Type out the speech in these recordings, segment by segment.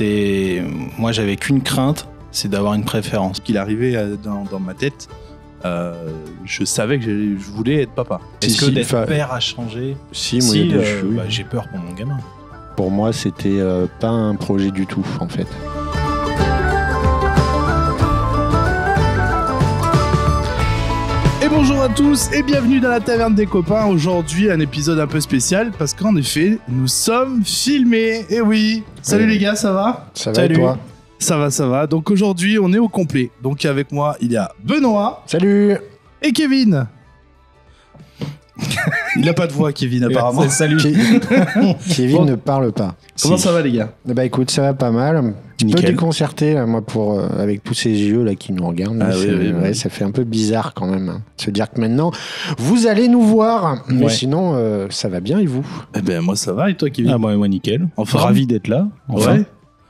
Moi, j'avais qu'une crainte, c'est d'avoir une préférence. Qu'il arrivait dans ma tête, je savais que je voulais être papa. Est-ce que d'être père a changé? Si, moi, il y a des choses. J'ai peur pour mon gamin. Pour moi, c'était pas un projet du tout, en fait. Et bonjour à tous et bienvenue dans la Taverne des Copains. Aujourd'hui, un épisode un peu spécial parce qu'en effet, nous sommes filmés. Et oui. Salut les gars, ça va? Ça va et toi? Ça va. Donc aujourd'hui, on est au complet. Donc avec moi, il y a Benoît. Salut. Et Kevin. Il n'a pas de voix, Kevin, apparemment. Salut. Kevin ne parle pas. Comment ça va, les gars? Bah écoute, ça va pas mal. Un petit peu Nickel. déconcerté, là, moi, avec tous ces yeux là qui nous regardent. Ah, oui. Ça fait un peu bizarre quand même. Hein, de se dire que maintenant, vous allez nous voir. Mais sinon, ça va bien et vous? Eh ben moi, ça va. Et toi, Kevin? Ah, moi, nickel. Enfin, ravi d'être là. Enfin. Ouais.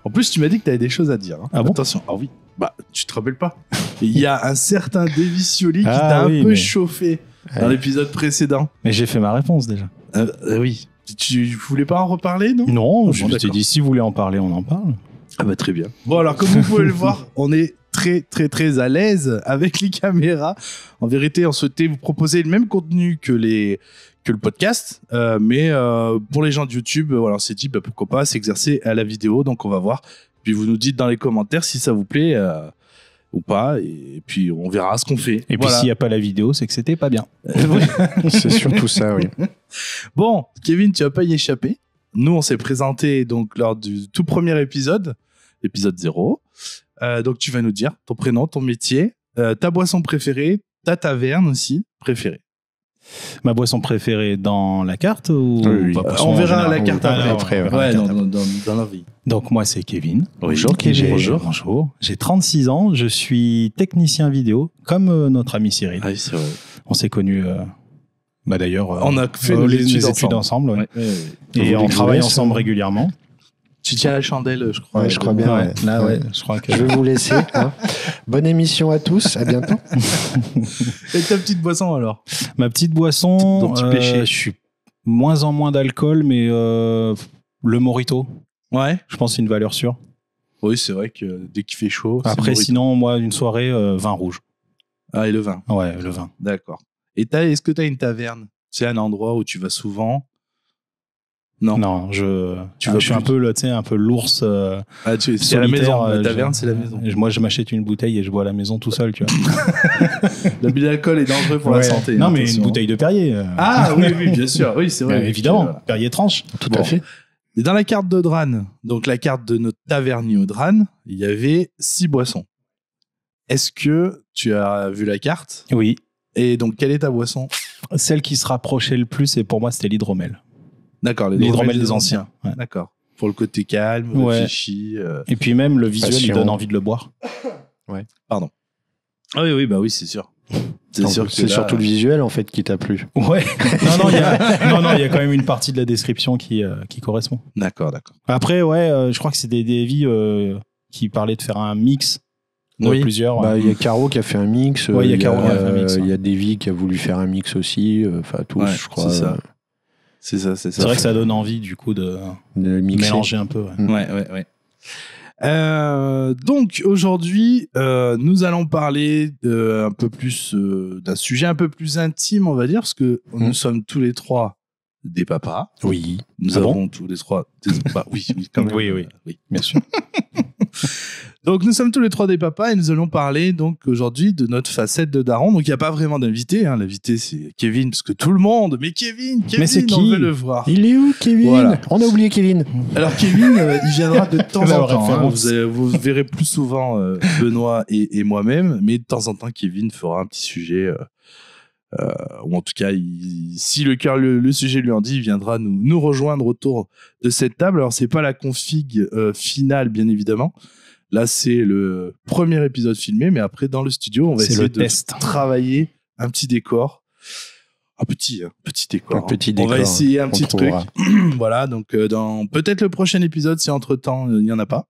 En plus, tu m'as dit que tu avais des choses à dire. Hein. Ah bon? Attention. Ah oui. Bah, tu te rappelles pas? Il y a un certain Davy Scioli qui t'a un peu chauffé dans l'épisode précédent. Mais j'ai fait ma réponse déjà. Oui. Tu voulais pas en reparler, non? Non, je bon, t'ai dit, si vous voulez en parler, on en parle. Ah bah très bien. Bon, alors comme vous pouvez le voir, on est très à l'aise avec les caméras. En vérité, on souhaitait vous proposer le même contenu que le podcast, mais pour les gens de YouTube, voilà, on s'est dit pourquoi pas s'exercer à la vidéo. Donc on va voir. Puis vous nous dites dans les commentaires si ça vous plaît ou pas, et puis on verra ce qu'on fait. Et puis s'il n'y a pas la vidéo, c'est que c'était pas bien. C'est surtout ça, oui. Bon, Kevin, tu vas pas y échapper. Nous, on s'est présenté donc lors du tout premier épisode 0. Donc tu vas nous dire ton prénom, ton métier, ta boisson préférée, ta taverne aussi préférée. Ma boisson préférée dans la carte ou Oui. On verra la carte après. Ouais, Dans la vie. Donc moi c'est Kevin. Bonjour Kevin. Bonjour. J'ai 36 ans, je suis technicien vidéo comme notre ami Cyril. Ah oui, c'est vrai. On s'est connus d'ailleurs on a fait les études ensemble. Ouais. Ouais. Et on travaille ensemble régulièrement. Tu tiens la chandelle, je crois. Ouais, je crois bien. Ouais. Là, je crois que Je vais vous laisser. Hein. Bonne émission à tous. À bientôt. Et ta petite boisson alors? Ma petite boisson, Ton petit péché. je suis moins en moins d'alcool, mais le mojito, Ouais. je pense que c'est une valeur sûre. Oui, c'est vrai que dès qu'il fait chaud. c'est Après, mojito. sinon, moi, une soirée, vin rouge. Ah, et le vin. Ouais, le vin. D'accord. Et est-ce que tu as une taverne? C'est un endroit où tu vas souvent? Non. Je vas suis un peu l'ours c'est à la maison. La taverne, c'est la maison. Moi, je m'achète une bouteille et je bois à la maison tout seul, tu vois. L'abus d'alcool est dangereux pour la santé. Non, mais attention. une bouteille de Perrier. Ah oui, bien sûr. Oui, c'est vrai. Évidemment, Perrier tranche. Tout à fait. Et dans la carte de Dran, donc la carte de notre tavernier au Dran, il y avait 6 boissons. Est-ce que tu as vu la carte? Oui. Et donc, quelle est ta boisson? Celle qui se rapprochait le plus, et pour moi, c'était l'hydromel. D'accord, L'hydromel des anciens. Ouais. D'accord. Pour le côté calme, réfléchi. Et puis même, le visuel, Patient. il donne envie de le boire. Ouais. Pardon. Ah oui, bah oui, c'est sûr. C'est sûr que c'est là, surtout le visuel en fait qui t'a plu. Ouais. Non, il y a quand même une partie de la description qui correspond. D'accord. Après, je crois que c'est des Davy qui parlaient de faire un mix de plusieurs. Bah, il y a Caro qui a fait un mix. Ouais, il y a Caro qui a fait un mix. Il y a Davy qui a voulu faire un mix aussi. Enfin, tous, Ouais, je crois. c'est ça. C'est ça. C'est vrai que ça donne envie, du coup, de mixer. mélanger un peu. Ouais. Ouais. Donc aujourd'hui, nous allons parler un peu plus d'un sujet un peu plus intime, on va dire, parce que nous sommes tous les trois des papas. Oui. Nous avons tous les trois des oui, quand même. Oui, bien sûr. Donc nous sommes tous les trois des papas et nous allons parler donc aujourd'hui de notre facette de daron. Donc il n'y a pas vraiment d'invité, hein. L'invité c'est Kevin, parce que tout le monde, mais Kevin, c'est qui? on veut le voir. Il est où, Kevin? Voilà. On a oublié Kevin. Alors Kevin, il viendra de temps en temps. Hein. référence. Vous verrez plus souvent Benoît et moi-même, mais de temps en temps Kevin fera un petit sujet. Ou en tout cas, si le sujet lui en dit, il viendra nous rejoindre autour de cette table. Alors c'est pas la config finale, bien évidemment. Là, c'est le premier épisode filmé, mais après, dans le studio, on va essayer de travailler un petit décor. Un petit décor. Un petit décor. On va essayer un petit truc. trouvera. Voilà, donc dans peut-être le prochain épisode, si entre-temps, il n'y en a pas.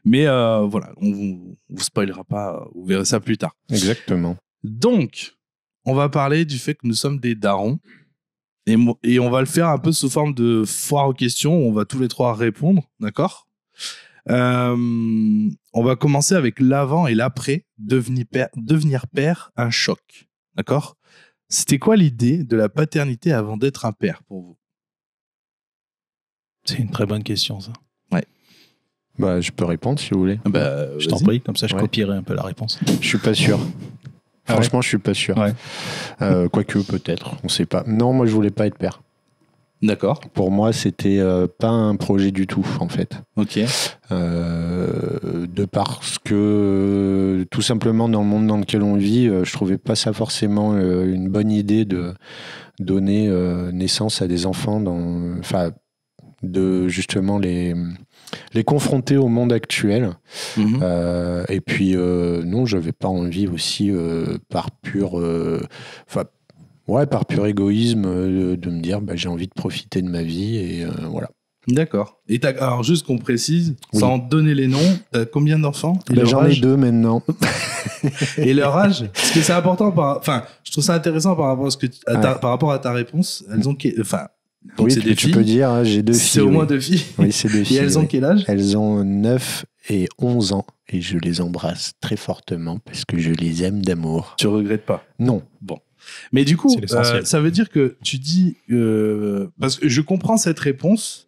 Mais voilà, on vous spoilera pas, vous verrez ça plus tard. Exactement. Donc, on va parler du fait que nous sommes des darons. Et on va le faire un peu sous forme de foire aux questions. On va tous les trois répondre, d'accord ? On va commencer avec l'avant et l'après. Devenir père, un choc. D'accord ? C'était quoi l'idée de la paternité avant d'être un père pour vous ? C'est une très bonne question, ça. Bah, je peux répondre si vous voulez. Je t'en prie, comme ça je copierai un peu la réponse. Je suis pas sûr. Franchement, je suis pas sûr. Ouais. Quoique, peut-être, on sait pas. Non, moi, je voulais pas être père. D'accord. Pour moi, c'était pas un projet du tout, en fait. Ok. De parce que, tout simplement, dans le monde dans lequel on vit, je trouvais pas ça forcément une bonne idée de donner naissance à des enfants enfin, de justement les confronter au monde actuel. Et puis, non, j'avais pas envie aussi, par pur égoïsme, de me dire j'ai envie de profiter de ma vie et voilà. D'accord. Et alors, juste qu'on précise, sans donner les noms, t'as combien d'enfants ? J'en ai 2 maintenant. Et leur âge ? Parce que c'est important, je trouve ça intéressant par rapport par rapport à ta réponse. Elles ont donc oui, c'est des tu filles. peux dire, hein, j'ai 2 filles. C'est au moins 2 filles. Oui, c'est 2 filles. Et elles ont quel âge ? Elles ont 9 et 11 ans et je les embrasse très fortement parce que je les aime d'amour. Tu regrettes pas ? Non. Bon. Mais du coup, l'essentiel. ça veut dire que tu dis... parce que je comprends cette réponse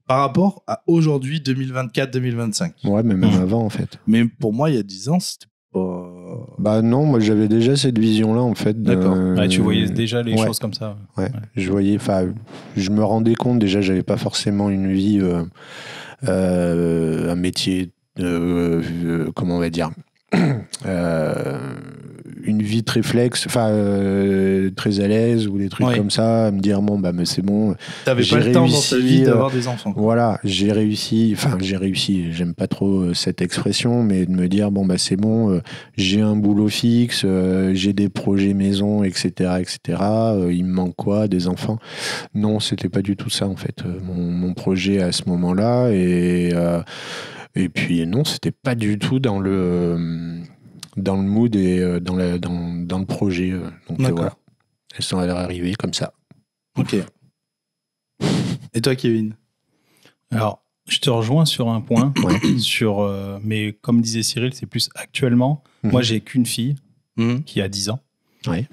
par rapport à aujourd'hui, 2024-2025. Ouais, mais même avant, en fait. Mais pour moi, il y a 10 ans, c'était pas... Bah non, moi j'avais déjà cette vision-là, en fait. D'accord. Tu voyais déjà les choses comme ça. Ouais. Je voyais, je me rendais compte, déjà, j'avais pas forcément une vie, un métier, comment on va dire, une vie très flex, très à l'aise ou des trucs comme ça, à me dire mais c'est bon. T'avais pas le temps dans ta vie d'avoir des enfants. Voilà, j'ai réussi, j'aime pas trop cette expression, mais de me dire c'est bon, j'ai un boulot fixe, j'ai des projets maison, etc., etc. Il me manque quoi, des enfants ? Non, c'était pas du tout ça en fait, mon projet à ce moment-là, et puis non, c'était pas du tout dans le mood et dans le projet. Donc voilà, elles sont arrivées comme ça. Ok. Et toi, Kevin ? Alors, je te rejoins sur un point, mais comme disait Cyril, c'est plus actuellement. Moi, j'ai qu'une fille qui a 10 ans. Ouais.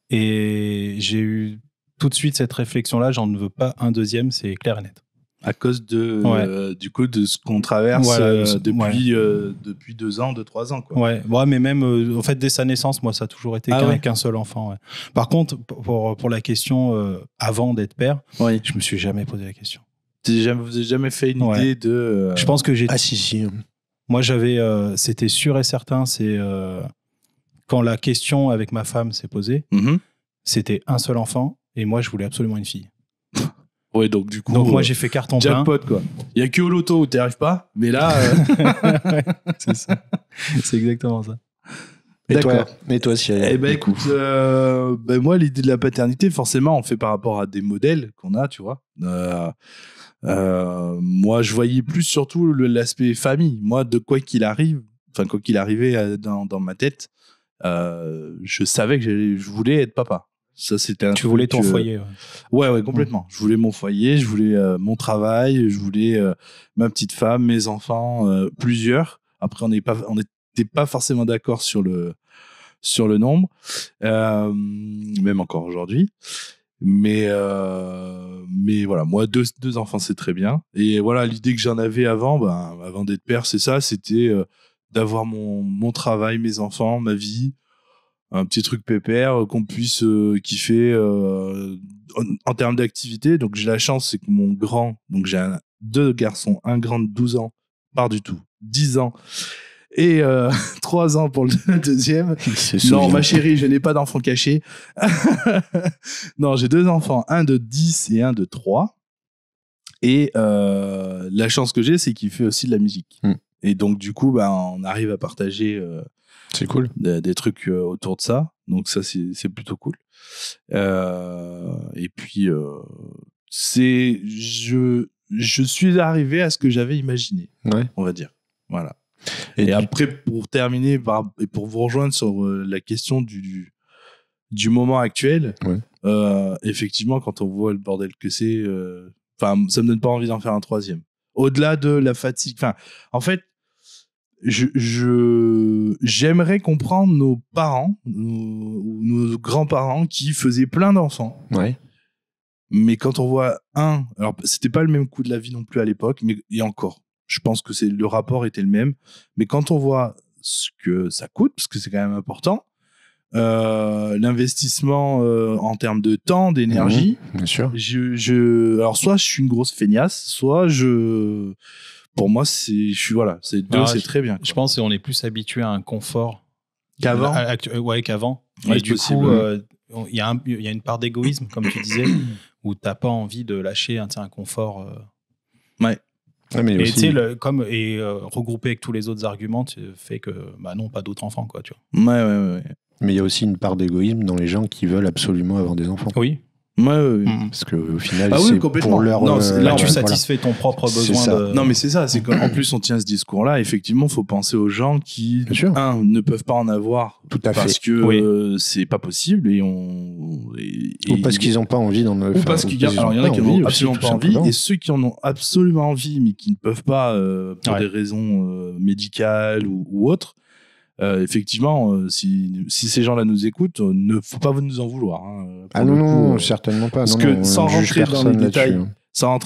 Et j'ai eu tout de suite cette réflexion-là, j'en ne veux pas un deuxième, c'est clair et net. À cause de du coup de ce qu'on traverse depuis 2 ans, 3 ans quoi. Ouais, mais même en fait dès sa naissance, moi ça a toujours été qu'un seul enfant. Ouais. Par contre, pour la question avant d'être père, je me suis jamais posé la question. Vous n'avez jamais fait une idée de Je pense que j'ai. Ah si. Moi j'avais, c'était sûr et certain, c'est quand la question avec ma femme s'est posée, c'était un seul enfant et moi je voulais absolument une fille. Ouais, donc du coup. Donc moi j'ai fait carton plein. Jackpot quoi. Il y a que au loto où t'y arrives pas, mais là. C'est ça. C'est exactement ça. Et toi, Cyril ? Écoute, moi l'idée de la paternité, forcément, on fait par rapport à des modèles qu'on a, tu vois. Moi, je voyais plus surtout l'aspect famille. Moi, de quoi qu'il arrive, quoi qu'il arrivait dans ma tête, je savais que je voulais être papa. Ça, c'était tu voulais ton foyer. Ouais, complètement. Je voulais mon foyer, je voulais mon travail, je voulais ma petite femme, mes enfants, plusieurs. Après, on n'était pas forcément d'accord sur le nombre, même encore aujourd'hui. Mais voilà, moi, deux enfants, c'est très bien. Et voilà, l'idée que j'en avais avant d'être père, c'est ça, c'était d'avoir mon travail, mes enfants, ma vie, un petit truc pépère qu'on puisse kiffer en termes d'activité. Donc j'ai la chance, c'est que mon grand, donc j'ai 2 garçons, un grand de 12 ans, pas du tout, 10 ans, et 3 ans pour le deuxième. Non, ma chérie, je n'ai pas d'enfant caché. Non, j'ai 2 enfants, un de 10 et un de 3. Et la chance que j'ai, c'est qu'il fait aussi de la musique. Et donc du coup, on arrive à partager c'est cool. Des trucs autour de ça. Donc ça, c'est plutôt cool. Et puis, je suis arrivé à ce que j'avais imaginé, on va dire. Voilà. Et après, pour terminer, et pour vous rejoindre sur la question du moment actuel, effectivement, quand on voit le bordel que c'est, ça me donne pas envie d'en faire un 3e. au-delà de la fatigue. Enfin, en fait, j'aimerais comprendre nos parents, nos grands-parents qui faisaient plein d'enfants. Ouais. Mais quand on voit alors c'était pas le même coût de la vie non plus à l'époque, mais et encore, je pense que le rapport était le même. Mais quand on voit ce que ça coûte, parce que c'est quand même important, l'investissement en termes de temps, d'énergie, bien sûr. Alors soit je suis une grosse feignasse, soit pour moi c'est très bien. Je pense qu'on est plus habitué à un confort qu'avant. Qu'avant. Ouais, et du possible, coup, il y a une part d'égoïsme, comme tu disais, où t'as pas envie de lâcher un confort. Ouais. Ouais, mais et aussi... tu sais, regroupé avec tous les autres arguments, tu fais que bah non, pas d'autres enfants, quoi, tu vois. Ouais. Mais il y a aussi une part d'égoïsme dans les gens qui veulent absolument avoir des enfants. Oui. Ouais. Parce qu'au final, c'est pour leur... Non, là, tu satisfais ton propre besoin. Non, mais c'est ça. C'est qu'en plus, on tient ce discours-là. Effectivement, il faut penser aux gens qui, ne peuvent pas en avoir. Tout à fait. Parce que c'est pas possible ou parce qu'ils n'ont pas envie d'en avoir. Ou parce qu'il y en a qui n'ont absolument pas envie. Et ceux qui en ont absolument envie, mais qui ne peuvent pas pour des raisons médicales ou autres. Effectivement, si ces gens-là nous écoutent, ne faut pas nous en vouloir. Non, certainement pas. Parce que sans rentrer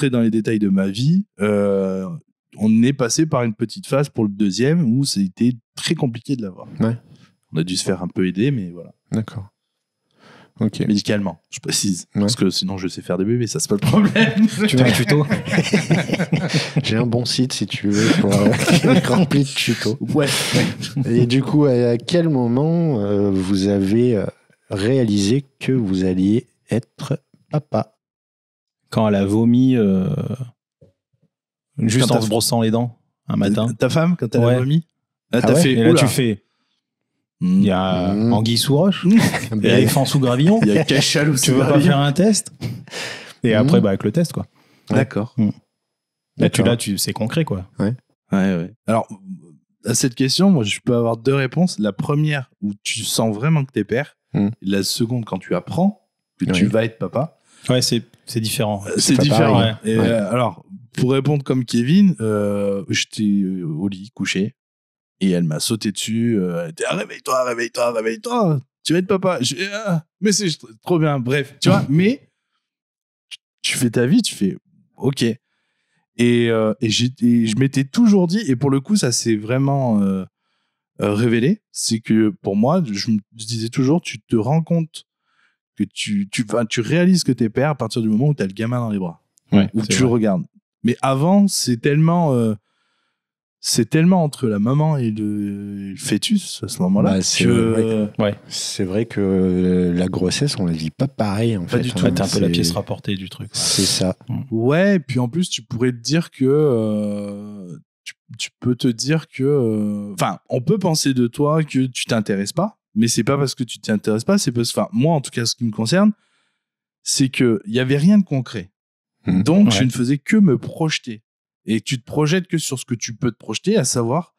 dans les détails de ma vie, on est passé par une petite phase pour le deuxième où c'était très compliqué de l'avoir. Ouais. On a dû se faire un peu aider, mais voilà. D'accord. Ok. Médicalement, je précise. Ouais. Parce que sinon, je sais faire des bébés, ça, c'est pas le problème. Tu veux un tuto? J'ai un bon site, si tu veux, pour rempli de tutos. Ouais. Et du coup, à quel moment vous avez réalisé que vous alliez être papa? Quand elle a vomi juste en se brossant les dents un matin. Ta femme, quand elle a vomi? T'as fait, et là, tu fais... Il y a anguille sous roche, il y a éléphant sous gravillon. Il y a cachalot sous Tu veux pas faire un test? Et après, avec le test, quoi. D'accord. Là, c'est concret, quoi. Ouais. Alors, à cette question, moi, je peux avoir deux réponses. La première, où tu sens vraiment que t'es père. La seconde, quand tu apprends que tu vas être papa. Ouais, c'est différent. C'est différent. Et alors, pour répondre comme Kevin, j'étais au lit, couché. Et elle m'a sauté dessus. Elle était réveille-toi. Tu vas être papa. Mais c'est trop bien. Bref, tu vois. Mais tu fais ta vie, tu fais OK. Et je m'étais toujours dit, et pour le coup, ça s'est vraiment révélé, c'est que pour moi, je me disais toujours, tu te rends compte que tu réalises que t'es père à partir du moment où t'as le gamin dans les bras. Ouais, où tu le regardes. Mais avant, c'est tellement entre la maman et le fœtus à ce moment-là. C'est vrai que la grossesse, on la vit pas pareil en fait. Du tout. T'as un peu la pièce rapportée du truc. C'est ça. Ouais, et puis en plus, tu pourrais te dire que tu peux te dire que, enfin, on peut penser de toi que tu t'intéresses pas, mais c'est pas parce que tu t'intéresses pas, c'est parce que, enfin, moi en tout cas, ce qui me concerne, c'est que il y avait rien de concret. Donc, je ne faisais que me projeter. Et tu te projettes que sur ce que tu peux te projeter, à savoir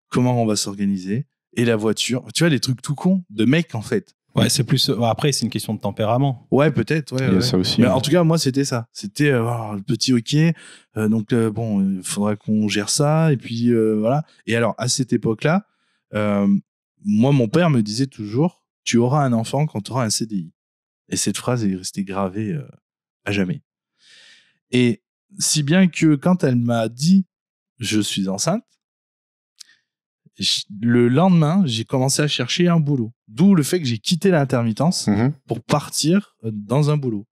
comment on va s'organiser et la voiture. Tu vois, les trucs tout cons de mec, en fait. Ouais, c'est plus. Après, c'est une question de tempérament. Ouais, peut-être. Ouais, il y a ça aussi. Mais en tout cas, moi, c'était ça. C'était le petit hockey. Donc, il faudra qu'on gère ça. Et puis, voilà. Et alors, à cette époque-là, moi, mon père me disait toujours, tu auras un enfant quand tu auras un CDI. Et cette phrase est restée gravée à jamais. Et si bien que quand elle m'a dit je suis enceinte, le lendemain, j'ai commencé à chercher un boulot. D'où le fait que j'ai quitté l'intermittence pour partir dans un boulot.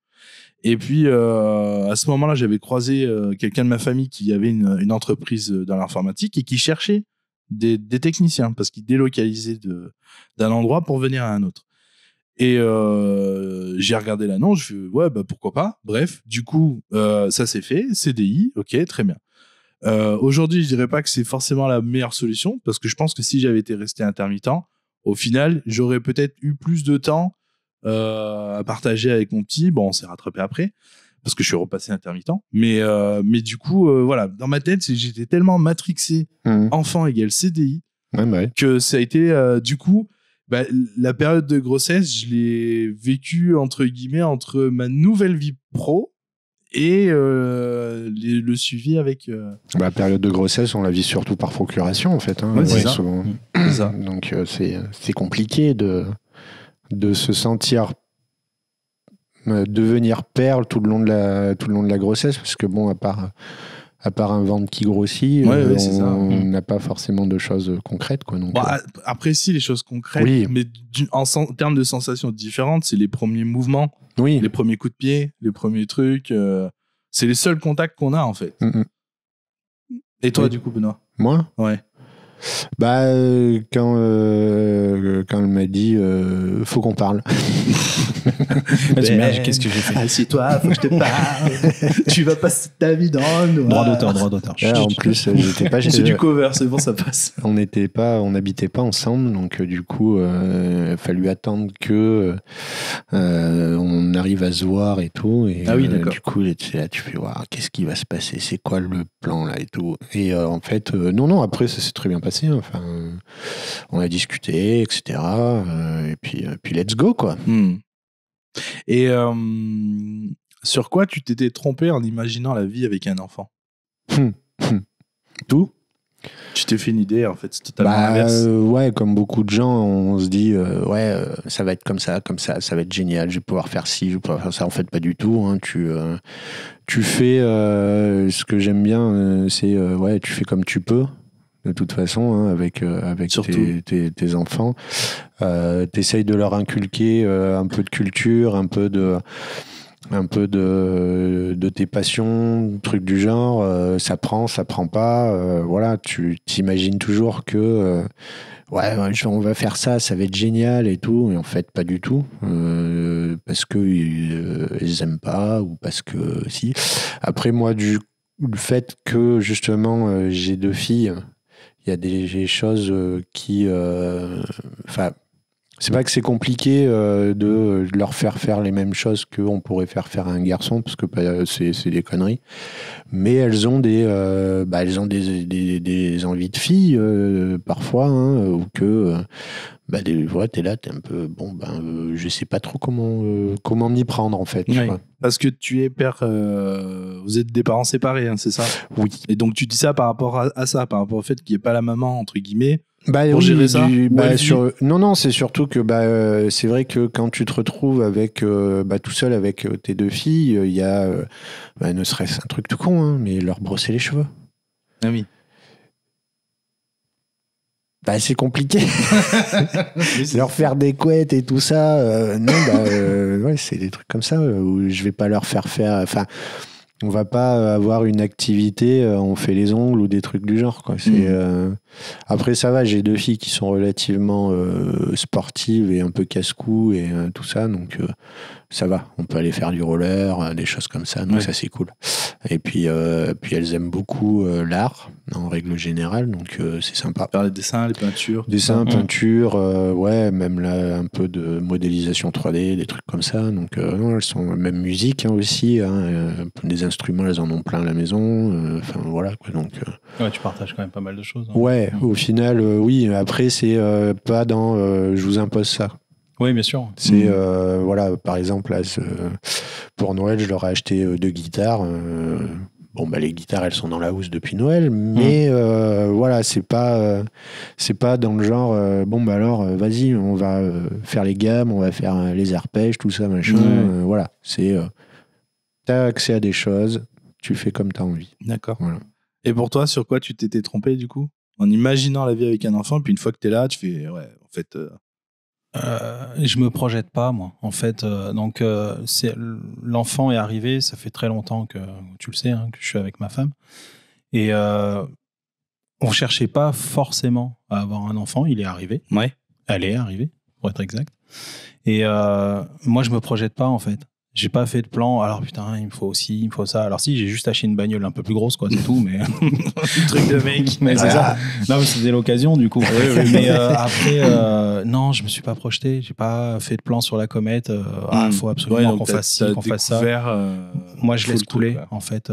Et puis, à ce moment-là, j'avais croisé quelqu'un de ma famille qui avait une entreprise dans l'informatique et qui cherchait des techniciens parce qu'il délocalisait d'un endroit pour venir à un autre. Et j'ai regardé l'annonce, je fais ouais, bah pourquoi pas. Bref, du coup, ça s'est fait, CDI, ok, très bien. Aujourd'hui, je dirais pas que c'est forcément la meilleure solution parce que je pense que si j'avais été resté intermittent, au final, j'aurais peut-être eu plus de temps à partager avec mon petit. Bon, on s'est rattrapé après parce que je suis repassé intermittent. Mais du coup, voilà, dans ma tête, j'étais tellement matrixé enfant égale CDI que ça a été du coup. La période de grossesse, je l'ai vécue entre guillemets entre ma nouvelle vie pro Et le suivi avec... La période de grossesse, on la vit surtout par procuration, en fait. Hein, c'est ça. souvent. C'est ça. Donc, c'est compliqué de se sentir devenir père tout le long de la grossesse, parce que bon, à part un ventre qui grossit, on n'a pas forcément de choses concrètes, quoi. Donc, après, si, les choses concrètes, mais en termes de sensations différentes, c'est les premiers mouvements, les premiers coups de pied, les premiers trucs. C'est les seuls contacts qu'on a, en fait. Et toi, du coup, Benoît? Moi? Ouais. Bah, quand elle m'a dit faut qu'on parle. Qu'est-ce que j'ai fait? Assieds-toi, faut que je te parle. Tu vas passer ta vie dans le noir. Droit d'auteur. En plus, j'étais pas. C'est du cover, c'est bon, ça passe. On n'habitait pas ensemble, donc du coup, il a fallu attendre que on arrive à se voir et tout. Et du coup, là, tu fais qu'est-ce qui va se passer? C'est quoi le plan là et tout? Et en fait, non, après ça s'est très bien passé. Enfin, on a discuté, etc. Et puis let's go, quoi. Et sur quoi tu t'étais trompé en imaginant la vie avec un enfant? Tout. Tu t'es fait une idée, en fait, c'est totalement l'inverse. Ouais, comme beaucoup de gens, on se dit ça va être comme ça, ça va être génial, je vais pouvoir faire ci, je vais pouvoir faire ça. En fait, pas du tout. Hein. Tu fais ce que j'aime bien, c'est tu fais comme tu peux. De toute façon, hein, avec tes enfants, t'essayes de leur inculquer un peu de culture, un peu de tes passions, trucs du genre. Ça prend pas. Voilà, tu t'imagines toujours que on va faire ça, ça va être génial et tout. Et en fait, pas du tout, parce que ils aiment pas ou parce que si. Après, moi, le fait que justement j'ai 2 filles. Il y a des choses qui... c'est pas que c'est compliqué de leur faire les mêmes choses qu'on pourrait faire à un garçon, parce que c'est des conneries. Mais elles ont des envies de filles, parfois, hein, ou que... t'es là, t'es un peu... je sais pas trop comment m'y prendre, en fait. Oui. Parce que tu es père... vous êtes des parents séparés, hein, c'est ça? Oui. Et donc, tu dis ça par rapport à ça, par rapport au fait qu'il n'y ait pas la maman, entre guillemets, pour gérer ça? Non, c'est surtout que c'est vrai que quand tu te retrouves avec tout seul avec tes 2 filles, il y a ne serait-ce un truc tout con, hein, mais leur brosser les cheveux. Ah oui. C'est compliqué. Leur faire des couettes et tout ça. C'est des trucs comme ça où je vais pas leur faire. Enfin, on va pas avoir une activité, on fait les ongles ou des trucs du genre, quoi. Après, ça va, j'ai 2 filles qui sont relativement sportives et un peu casse-cou et tout ça, donc ça va. On peut aller faire du roller, des choses comme ça, donc ça, c'est cool. Et puis elles aiment beaucoup l'art, en règle générale, donc c'est sympa. Faire les dessins, les peintures. Peinture, même là, un peu de modélisation 3D, des trucs comme ça. Donc, elles sont même musique aussi, des instruments, elles en ont plein à la maison. Enfin, voilà, quoi. Donc, tu partages quand même pas mal de choses. Hein. Ouais, au final, oui. Après, c'est pas dans je vous impose ça. Oui, bien sûr. C'est, par exemple, là, pour Noël, je leur ai acheté 2 guitares. Les guitares, elles sont dans la housse depuis Noël, mais c'est pas dans le genre alors vas-y, on va faire les gammes, on va faire les arpèges, tout ça, machin. C'est t'as accès à des choses, tu fais comme t'as envie. D'accord. Voilà. Et pour toi, sur quoi tu t'étais trompé du coup? En imaginant la vie avec un enfant, puis une fois que t'es là, tu fais en fait. Je me projette pas, moi. En fait, l'enfant est arrivé. Ça fait très longtemps que tu le sais, hein, que je suis avec ma femme. Et on cherchait pas forcément à avoir un enfant. Il est arrivé. Ouais. Elle est arrivée, pour être exact. Et moi, je me projette pas, en fait. J'ai pas fait de plan. Alors putain, il me faut ci, il me faut ça. Alors si, j'ai juste acheté une bagnole un peu plus grosse, quoi, c'est tout. Mais un truc de mec. Mais c'est ça. Non, mais c'était l'occasion du coup. Oui. Mais après, non, je me suis pas projeté. J'ai pas fait de plan sur la comète. Faut absolument qu'on fasse ci, qu'on fasse ça. Moi, je laisse couler. En fait,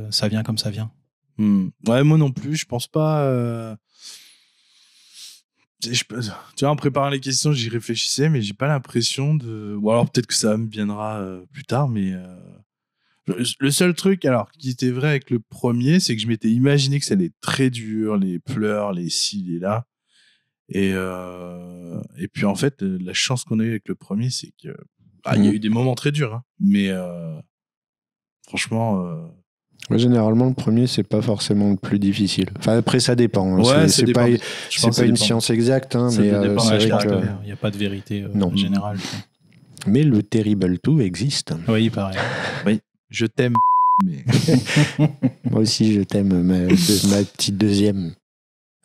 ça vient comme ça vient. Ouais, moi non plus. Je pense pas. Tu vois, en préparant les questions, j'y réfléchissais, mais j'ai pas l'impression de. Ou alors peut-être que ça me viendra plus tard, mais Le seul truc, alors, qui était vrai avec le premier, c'est que je m'étais imaginé que ça allait être très dur, les pleurs, les ci, les là. Et puis, en fait, la chance qu'on a eue avec le premier, c'est que il y a eu des moments très durs, hein, mais franchement... Généralement, le premier, c'est pas forcément le plus difficile. Enfin, après, ça dépend. Hein. Ouais, c'est pas une science exacte, hein, mais c'est vrai que... Il n'y a pas de vérité en général. Mais le Terrible 2 existe. Oui, pareil. Oui, je t'aime, mais... Moi aussi, je t'aime, ma petite deuxième.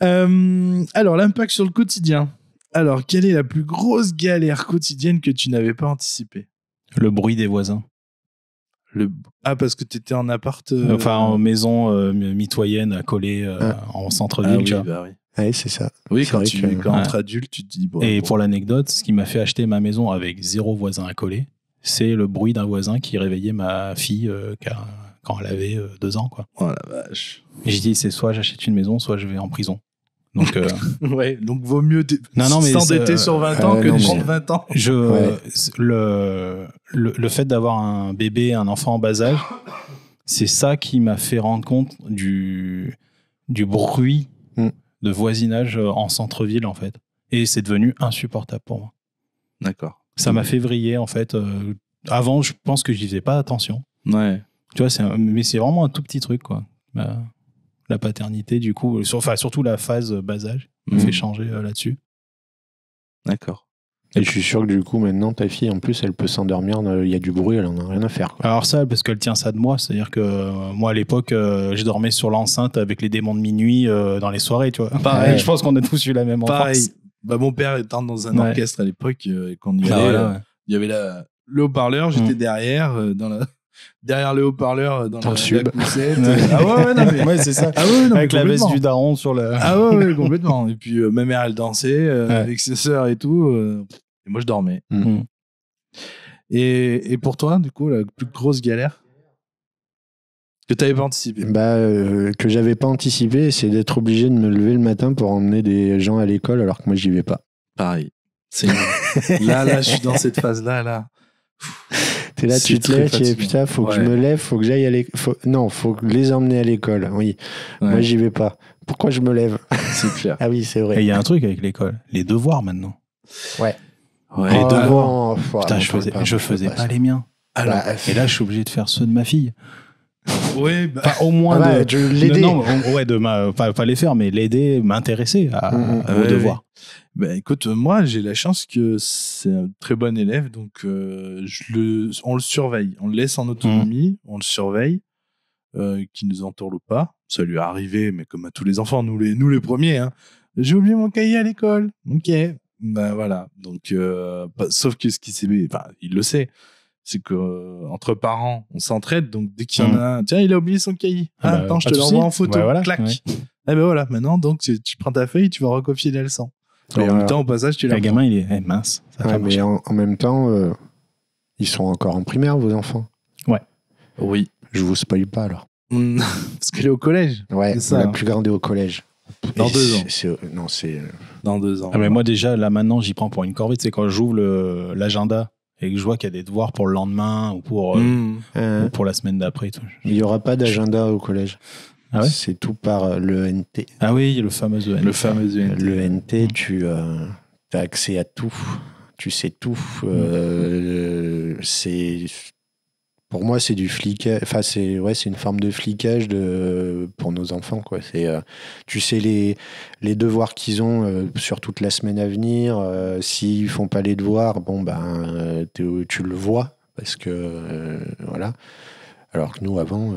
Alors, l'impact sur le quotidien. Alors, quelle est la plus grosse galère quotidienne que tu n'avais pas anticipée? Le bruit des voisins. Parce que tu étais en appart... Enfin, en maison mitoyenne, accolée en centre-ville, tu vois. Bah oui. Ouais, c'est ça. Oui, quand entre adultes, tu te dis... Bon, et pour l'anecdote, ce qui m'a fait acheter ma maison avec 0 voisin accolé, c'est le bruit d'un voisin qui réveillait ma fille quand elle avait 2 ans, quoi. Oh la vache. Et j'ai dit, c'est soit j'achète une maison, soit je vais en prison. Donc, ouais, donc vaut mieux mais s'endetter sur 20 ans que de prendre 20 ans. Le fait d'avoir un bébé, un enfant en bas âge, c'est ça qui m'a fait rendre compte du bruit de voisinage en centre-ville, en fait. Et c'est devenu insupportable pour moi. D'accord. Ça m'a fait vriller, en fait. Avant, je pense que je faisais pas attention. Ouais. Tu vois, mais c'est vraiment un tout petit truc, quoi. La paternité, du coup, surtout la phase bas âge, me fait changer là-dessus. D'accord. Et je suis sûr que du coup, maintenant, ta fille, en plus, elle peut s'endormir, il y a du bruit, elle en a rien à faire, quoi. Alors ça, parce qu'elle tient ça de moi, c'est-à-dire que moi, à l'époque, je dormais sur l'enceinte avec les démons de minuit dans les soirées, tu vois. Pareil, je pense qu'on a tous eu la même enfance. Pareil. Mon père étant dans un orchestre à l'époque, et quand on y allait, il y avait le haut-parleur, j'étais derrière, derrière le haut-parleur dans la sub. poussette. Ouais, c'est ça. Avec la veste du daron sur le... ouais, complètement. Et puis ma mère, elle dansait avec ses sœurs et tout. Et moi, je dormais. Et pour toi, du coup, la plus grosse galère que tu n'avais pas anticipée? Que j'avais pas anticipé, c'est d'être obligé de me lever le matin pour emmener des gens à l'école alors que moi, j'y vais pas. Pareil. Là, je suis dans cette phase-là, là. T'es là, tu te lèves, tu dis putain, faut que je me lève, faut que j'aille à l'école. Non, faut les emmener à l'école. Oui. Ouais. Moi, j'y vais pas. Pourquoi je me lève? C'est clair. Ah oui, c'est vrai. Et il y a un truc avec l'école, les devoirs maintenant. Ouais. Les devoirs. Putain, je faisais pas les miens. Alors, et là, je suis obligé de faire ceux de ma fille. Oui, au moins de l'aider. Pas les faire, mais l'aider, m'intéresser aux devoirs. Écoute, moi, j'ai la chance que c'est un très bon élève, donc on le surveille. On le laisse en autonomie, on le surveille, qu'il nous entourloupe pas. Ça lui est arrivé, mais comme à tous les enfants, nous les premiers, hein. J'ai oublié mon cahier à l'école. Ok. Voilà. Donc, sauf que ce qui s'est... Enfin, il le sait. C'est qu'entre parents, on s'entraide. Donc, dès qu'il y en a un, tiens, il a oublié son cahier. Attends, je te l'envoie en photo. Voilà, clac. Ouais. Voilà. Maintenant, donc, tu prends ta feuille, tu vas recopier les leçons. Et en même temps, au passage, tu l'as. Le gamin, il est mince. Mais en même temps, ils sont encore en primaire, vos enfants. Ouais. Oui. Je vous spoil pas, alors. Parce qu'elle est au collège. Ouais, ça, la plus grande est au collège. Dans 2 ans. C'est dans 2 ans. Mais moi, déjà, là, maintenant, j'y prends pour une corvée. C'est quand j'ouvre l'agenda et que je vois qu'il y a des devoirs pour le lendemain ou pour la semaine d'après. Il n'y aura pas d'agenda au collège. Ah ouais, c'est tout par l'ENT. Ah oui, le fameux ENT. L'ENT, tu as accès à tout. Tu sais tout. Pour moi, c'est du flicage. Enfin, c'est une forme de flicage pour nos enfants, quoi. Tu sais les devoirs qu'ils ont sur toute la semaine à venir. S'ils font pas les devoirs, tu le vois parce que voilà. Alors que nous, avant,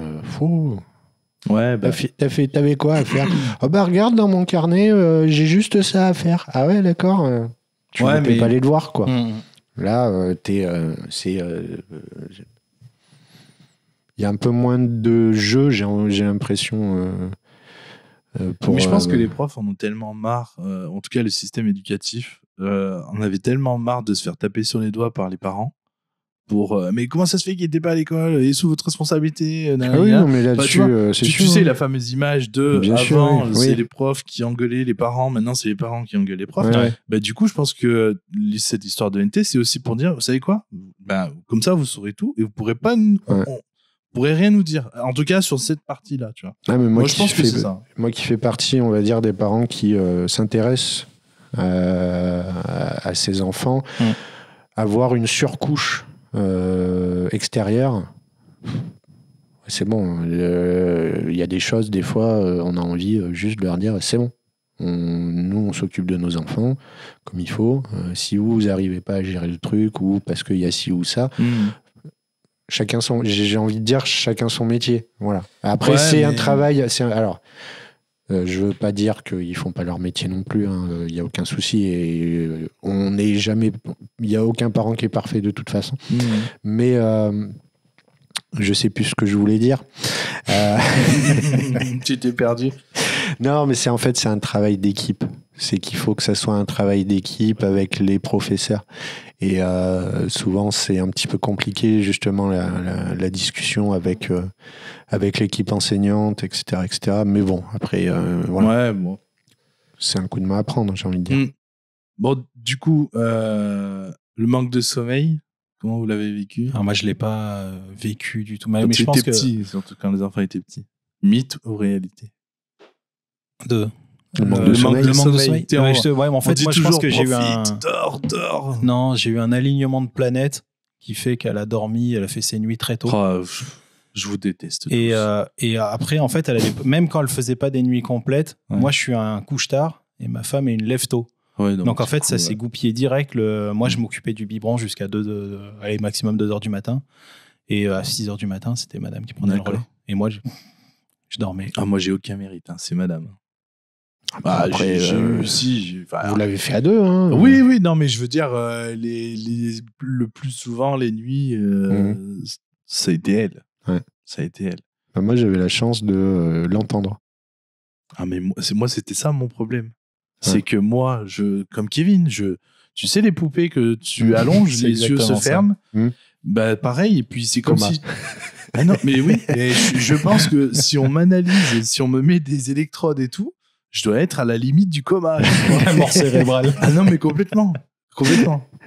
ouais, t'avais quoi à faire? Regarde dans mon carnet, j'ai juste ça à faire. Ah ouais, d'accord. Tu ne fais pas les devoirs, quoi. Là, il y a un peu moins de jeu, j'ai l'impression. Mais je pense que les profs en ont tellement marre, en tout cas le système éducatif, on avait tellement marre de se faire taper sur les doigts par les parents. Mais comment ça se fait qu'il n'était pas à l'école? Il est sous votre responsabilité. Oui, non, mais là-dessus, c'est sûr. Tu sais, la fameuse image de bien avant, sûr, oui. C'est les profs qui engueulaient les parents, maintenant c'est les parents qui engueulent les profs. Ouais. Du coup, je pense que cette histoire de NT, c'est aussi pour dire, vous savez quoi? Comme ça, vous saurez tout et vous pourrez pas pourrait rien nous dire. En tout cas, sur cette partie-là, tu vois. Ah, mais moi, je pense que c'est ça. Moi qui fais partie, on va dire, des parents qui s'intéressent à ces enfants, avoir une surcouche extérieure, c'est bon. Il y a des choses, des fois, on a envie juste de leur dire, c'est bon. Nous, on s'occupe de nos enfants comme il faut. Si vous n'arrivez pas à gérer le truc ou parce qu'il y a ci ou ça, chacun son. J'ai envie de dire chacun son métier. Voilà. Après, c'est un travail. Alors, je veux pas dire qu'ils font pas leur métier non plus. Il y a aucun souci et on n'est jamais. Il y a aucun parent qui est parfait de toute façon. Mais je sais plus ce que je voulais dire. Tu t'es perdu. Non, mais c'est un travail d'équipe. C'est qu'il faut que ça soit un travail d'équipe avec les professeurs. Et souvent, c'est un petit peu compliqué, justement, la discussion avec l'équipe enseignante, etc., etc. Mais bon, après, voilà. Ouais, bon. C'est un coup de main à prendre, j'ai envie de dire. Bon, du coup, le manque de sommeil, comment vous l'avez vécu ? Alors moi, je ne l'ai pas vécu du tout. Mais je pense que... petit, surtout quand les enfants étaient petits. Mythe ou réalité ? Le manque de sommeil. En fait, moi, je pense que j'ai eu dors. Non, j'ai eu un alignement de planètes qui fait qu'elle a dormi, elle a fait ses nuits très tôt. Je vous déteste. Et après, en fait, même quand elle faisait pas des nuits complètes, moi, je suis un couche-tard et ma femme est une lève-tôt. Ouais, donc en fait, ça s'est goupillé direct. Moi, je m'occupais du biberon jusqu'à maximum 2h du matin. Et à 6h du matin, c'était madame qui prenait le relais. Et moi, je dormais. Ah, moi, j'ai aucun mérite. C'est madame. Après, vous l'avez fait à deux. Oui, non, mais je veux dire, le plus souvent, les nuits, ça a été elle. Ouais. Ça a été elle. Moi, j'avais la chance de l'entendre. Ah, mais moi, c'était ça mon problème. C'est que moi, comme Kevin, tu sais, les poupées que tu allonges, les yeux se ferment. Bah, pareil, et puis c'est comme si. Ah non, mais oui, et je pense que si on m'analyse et si on me met des électrodes et tout, je dois être à la limite du coma. La mort cérébrale. Ah non, mais complètement.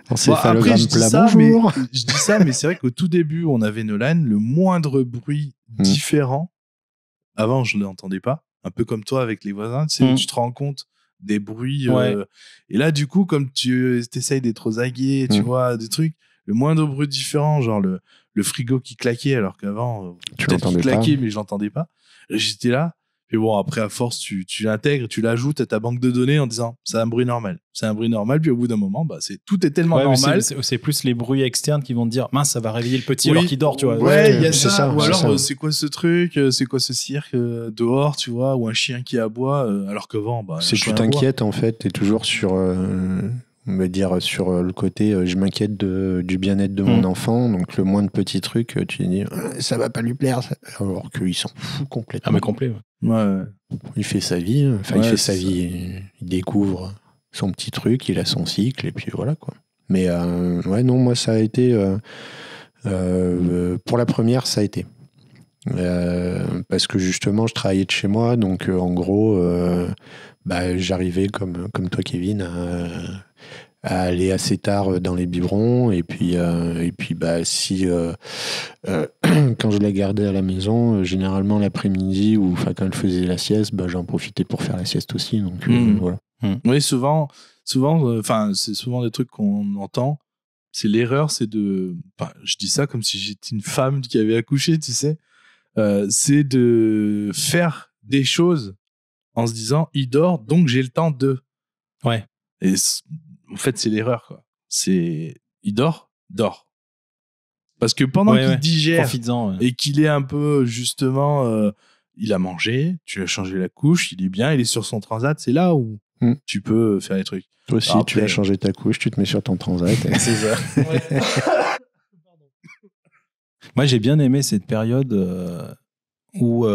Encéphalogramme plat, bonjour. Je dis ça, mais c'est vrai qu'au tout début, on avait Nolan, le moindre bruit différent. Avant, je ne l'entendais pas. Un peu comme toi avec les voisins, tu sais, tu te rends compte des bruits. Et là, du coup, comme tu essayes d'être aux aguets, tu vois, des trucs, le moindre bruit différent, genre le frigo qui claquait, alors qu'avant, peut-être qu'il claquait, mais je l'entendais pas. J'étais là. Et bon, après, à force, tu l'intègres, tu l'ajoutes à ta banque de données en disant c'est un bruit normal. C'est un bruit normal. Puis au bout d'un moment, tout est tellement normal. C'est plus les bruits externes qui vont te dire mince, ça va réveiller le petit alors qu'il dort, tu vois. Ouais, il y a ça. Ou alors, c'est quoi ce truc ? C'est quoi ce cirque dehors, tu vois ? Ou un chien qui aboie, alors qu'avant, c'est que tu t'inquiètes, en fait. T'es toujours sur. On va dire sur le côté je m'inquiète du bien-être de mon enfant, donc le moindre petit truc tu dis ça va pas lui plaire alors qu'il s'en fout complètement. Ah mais complet. Ouais. Il fait sa vie, il découvre son petit truc, il a son cycle et puis voilà quoi. Mais non, moi ça a été pour la première ça a été parce que justement je travaillais de chez moi, donc en gros j'arrivais comme toi Kevin à aller assez tard dans les biberons et puis si quand je la gardais à la maison généralement l'après-midi ou quand elle faisait la sieste j'en profitais pour faire la sieste aussi, donc voilà. Oui, souvent c'est souvent des trucs qu'on entend, c'est l'erreur, c'est je dis ça comme si j'étais une femme qui avait accouché, tu sais, c'est de faire des choses en se disant il dort donc j'ai le temps de. Ouais. Et en fait, c'est l'erreur, quoi. C'est il dort. Parce que pendant qu'il digère et qu'il est un peu justement, il a mangé, tu lui as changé la couche, il est bien, il est sur son transat, c'est là où tu peux faire des trucs. Toi aussi, tu as changé ta couche, tu te mets sur ton transat. C'est ça. Moi, j'ai bien aimé cette période où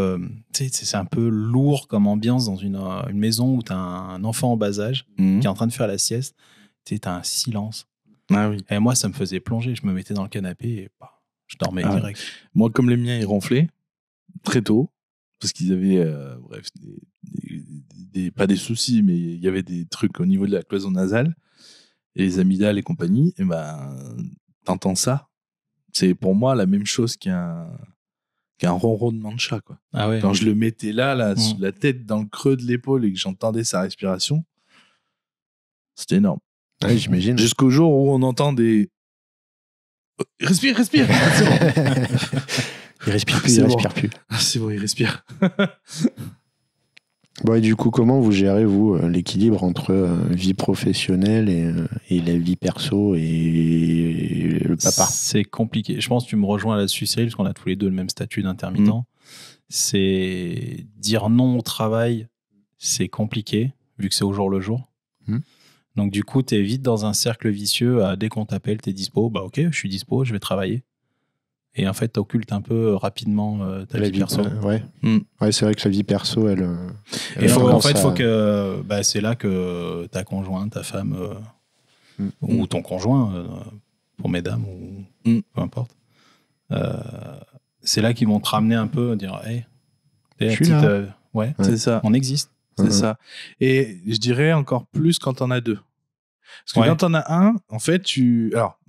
c'est un peu lourd comme ambiance dans une maison où tu as un enfant en bas âge qui est en train de faire la sieste. Tu as un silence. Ah oui. Et moi, ça me faisait plonger. Je me mettais dans le canapé et je dormais direct. Moi, comme les miens, ils ronflaient très tôt parce qu'ils avaient pas des soucis, mais il y avait des trucs au niveau de la cloison nasale et les amygdales et compagnie. Et t'entends ça. C'est pour moi la même chose qu'un qu'un ronronnement de chat, quoi. Ah ouais. Quand je le mettais là, la tête dans le creux de l'épaule et que j'entendais sa respiration, c'était énorme. Ouais, j'imagine. Jusqu'au jour où on entend des... Respire. C'est bon. Il respire plus, plus. C'est bon, il respire. Bon, et du coup, comment vous gérez, vous, l'équilibre entre vie professionnelle et la vie perso et le papa? C'est compliqué. Je pense que tu me rejoins là-dessus, Cyril, parce qu'on a tous les deux le même statut d'intermittent. C'est dire non au travail, c'est compliqué, vu que c'est au jour le jour. Donc, du coup, tu es vite dans un cercle vicieux. Dès qu'on t'appelle, tu es dispo. Bah, ok, je suis dispo, je vais travailler. Et en fait, tu occultes un peu rapidement ta vie perso. Ouais, c'est vrai que la vie perso, elle. Faut que. Bah, c'est là que ta conjointe, ta femme, ou ton conjoint, pour mesdames, ou peu importe, c'est là qu'ils vont te ramener un peu, dire hey, je suis là. C'est ça. On existe. C'est ça. Et je dirais encore plus quand on a deux. Parce que quand on a un, en fait, alors,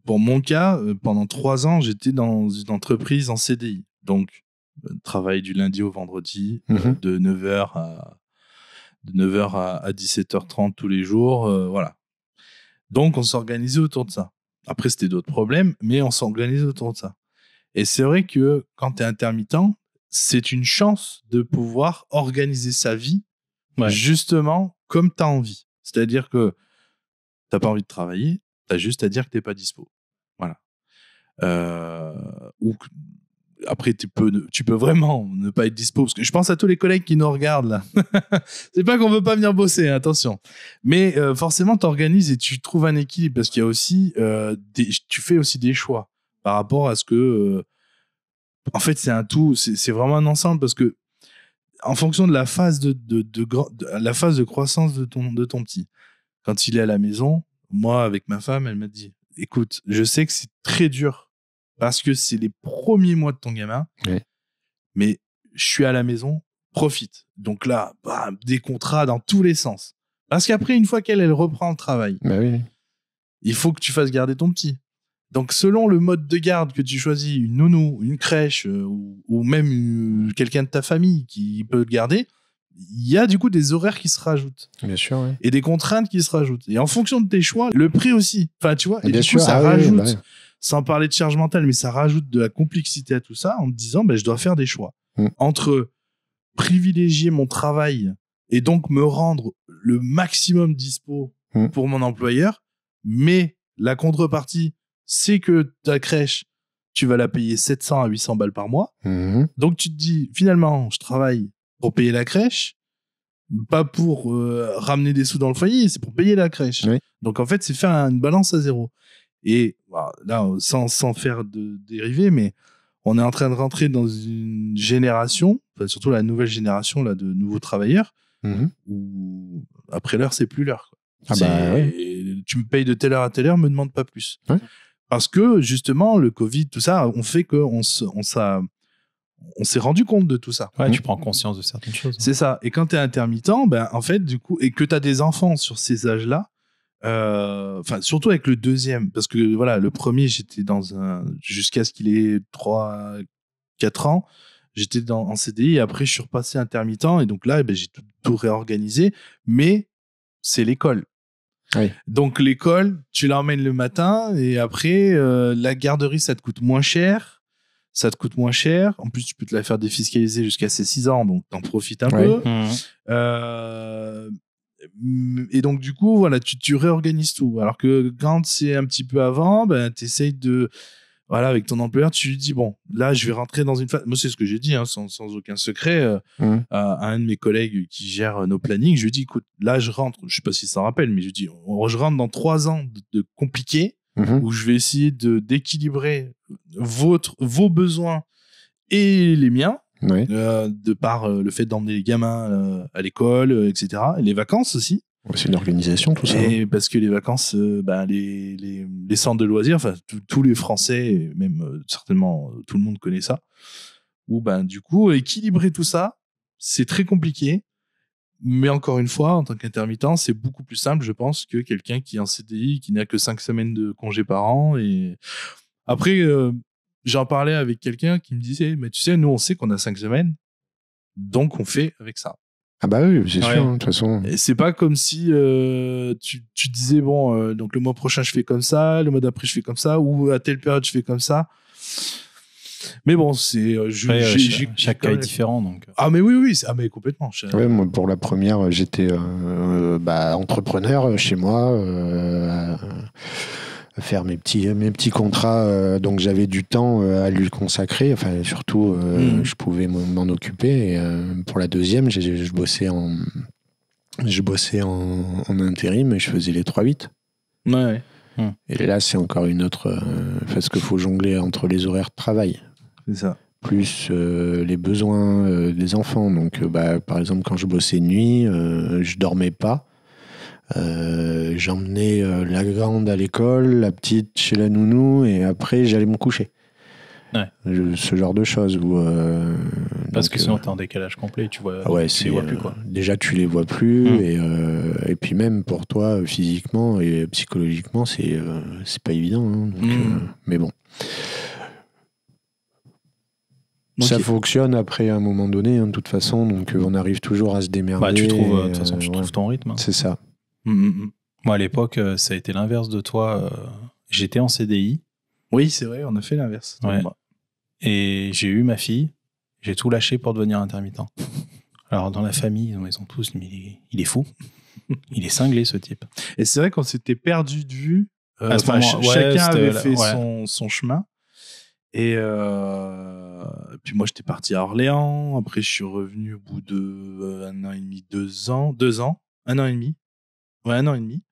pour mon cas, pendant 3 ans, j'étais dans une entreprise en CDI. Donc, travail du lundi au vendredi, de 9h à 17h30 tous les jours. Voilà. Donc, on s'organisait autour de ça. Après, c'était d'autres problèmes, mais on s'organisait autour de ça. Et c'est vrai que quand tu es intermittent, c'est une chance de pouvoir organiser sa vie justement comme tu as envie. C'est-à-dire que t'as pas envie de travailler, t'as juste à dire que t'es pas dispo. Voilà. Ou après, tu peux vraiment ne pas être dispo, parce que je pense à tous les collègues qui nous regardent là. C'est pas qu'on veut pas venir bosser, hein, attention. Mais forcément, t'organises et tu trouves un équilibre, parce qu'il y a aussi tu fais aussi des choix par rapport à ce que en fait, c'est un tout, c'est vraiment un ensemble, parce que en fonction de la phase la phase de croissance de ton petit, quand il est à la maison, moi, avec ma femme, elle m'a dit, écoute, je sais que c'est très dur parce que c'est les premiers mois de ton gamin, mais je suis à la maison, profite. Donc là, bam, des contrats dans tous les sens. Parce qu'après, une fois qu'elle reprend le travail, il faut que tu fasses garder ton petit. Donc, selon le mode de garde que tu choisis, une nounou, une crèche ou même quelqu'un de ta famille qui peut le garder, il y a du coup des horaires qui se rajoutent. Bien sûr, oui. Et des contraintes qui se rajoutent. Et en fonction de tes choix, le prix aussi. Enfin, tu vois, et du coup, ça rajoute, sans parler de charge mentale, mais ça rajoute de la complexité à tout ça en te disant, je dois faire des choix. Entre privilégier mon travail et donc me rendre le maximum dispo pour mon employeur, mais la contrepartie, c'est que ta crèche, tu vas la payer 700 à 800 balles par mois. Donc, tu te dis, finalement, je travaille pour payer la crèche, pas pour ramener des sous dans le foyer, c'est pour payer la crèche. Donc en fait, c'est faire une balance à zéro. Et là, sans faire de dérivé, mais on est en train de rentrer dans une génération, surtout la nouvelle génération là, de nouveaux travailleurs, où après l'heure, c'est plus l'heure. Tu me payes de telle heure à telle heure, me demande pas plus. Parce que justement, le Covid, tout ça, on fait qu'on s'est rendu compte de tout ça. Tu prends conscience de certaines choses. C'est ça. Et quand tu es intermittent, en fait, du coup, et que tu as des enfants sur ces âges-là, surtout avec le deuxième, parce que voilà, le premier, j'étais jusqu'à ce qu'il ait 3-4 ans, j'étais en CDI, et après, je suis repassé intermittent, et donc là, j'ai tout réorganisé, mais c'est l'école. Donc, l'école, tu l'emmènes le matin, et après, la garderie, ça te coûte moins cher. En plus, tu peux te la faire défiscaliser jusqu'à ses 6 ans, donc t'en profites un peu. Et donc, du coup, voilà, tu réorganises tout. Alors que quand c'est un petit peu avant, tu essayes de... Voilà, avec ton employeur, tu lui dis, bon, là, je vais rentrer dans une phase... Moi, c'est ce que j'ai dit, sans aucun secret, à un de mes collègues qui gère nos plannings. Je lui dis, écoute, là, je rentre, je sais pas s'il s'en rappelle, mais je lui dis, je rentre dans 3 ans de compliqué, où je vais essayer d'équilibrer vos besoins et les miens, de par le fait d'emmener les gamins à l'école, etc. Et les vacances aussi. C'est une organisation, tout ça. Et parce que les vacances, les centres de loisirs, tous les Français, et même certainement tout le monde connaît ça, où du coup, équilibrer tout ça, c'est très compliqué. Mais encore une fois, en tant qu'intermittent, c'est beaucoup plus simple, je pense, que quelqu'un qui est en CDI, qui n'a que 5 semaines de congé par an. Et après, j'en parlais avec quelqu'un qui me disait, mais tu sais, nous, on sait qu'on a 5 semaines, donc on fait avec ça. Ah bah oui, c'est sûr, de toute façon. Et c'est pas comme si tu disais, bon, donc le mois prochain, je fais comme ça, le mois d'après, je fais comme ça, ou à telle période, je fais comme ça. Mais bon, c'est chaque cas est différent, donc. Ah mais oui, mais complètement. Ouais, moi, pour la première, j'étais entrepreneur chez moi, à faire mes petits contrats, donc j'avais du temps à lui consacrer. Enfin, surtout, je pouvais m'en occuper. Et, pour la deuxième, je bossais en intérim et je faisais les 3-8. Ouais. Et là, c'est encore une autre, parce qu'il faut jongler entre les horaires de travail. C'est ça. Plus les besoins des enfants. Donc, par exemple, quand je bossais de nuit, je dormais pas. J'emmenais la grande à l'école, la petite chez la nounou, et après, j'allais me coucher. Ouais. Ce genre de choses. Parce que sinon, t'es en décalage complet, tu les vois plus, quoi. Déjà, tu les vois plus, et puis même pour toi, physiquement et psychologiquement, c'est pas évident. Hein, donc, mais bon. Ça fonctionne après à un moment donné, de toute façon, donc on arrive toujours à se démerder. Tu trouves, de toute façon, tu trouves ton rythme. Hein. C'est ça. Moi, à l'époque, ça a été l'inverse de toi. J'étais en CDI. Oui, c'est vrai, on a fait l'inverse. Ouais. Et j'ai eu ma fille, j'ai tout lâché pour devenir intermittent. Alors, dans la famille, ils ont tous dit, mais il est fou. Il est cinglé, ce type. Et c'est vrai qu'on s'était perdu de vue. Chacun avait fait son chemin. Et puis moi, j'étais parti à Orléans. Après, je suis revenu au bout de 1 an et demi, 2 ans. 2 ans. 1 an et demi. Ouais, 1 an et demi.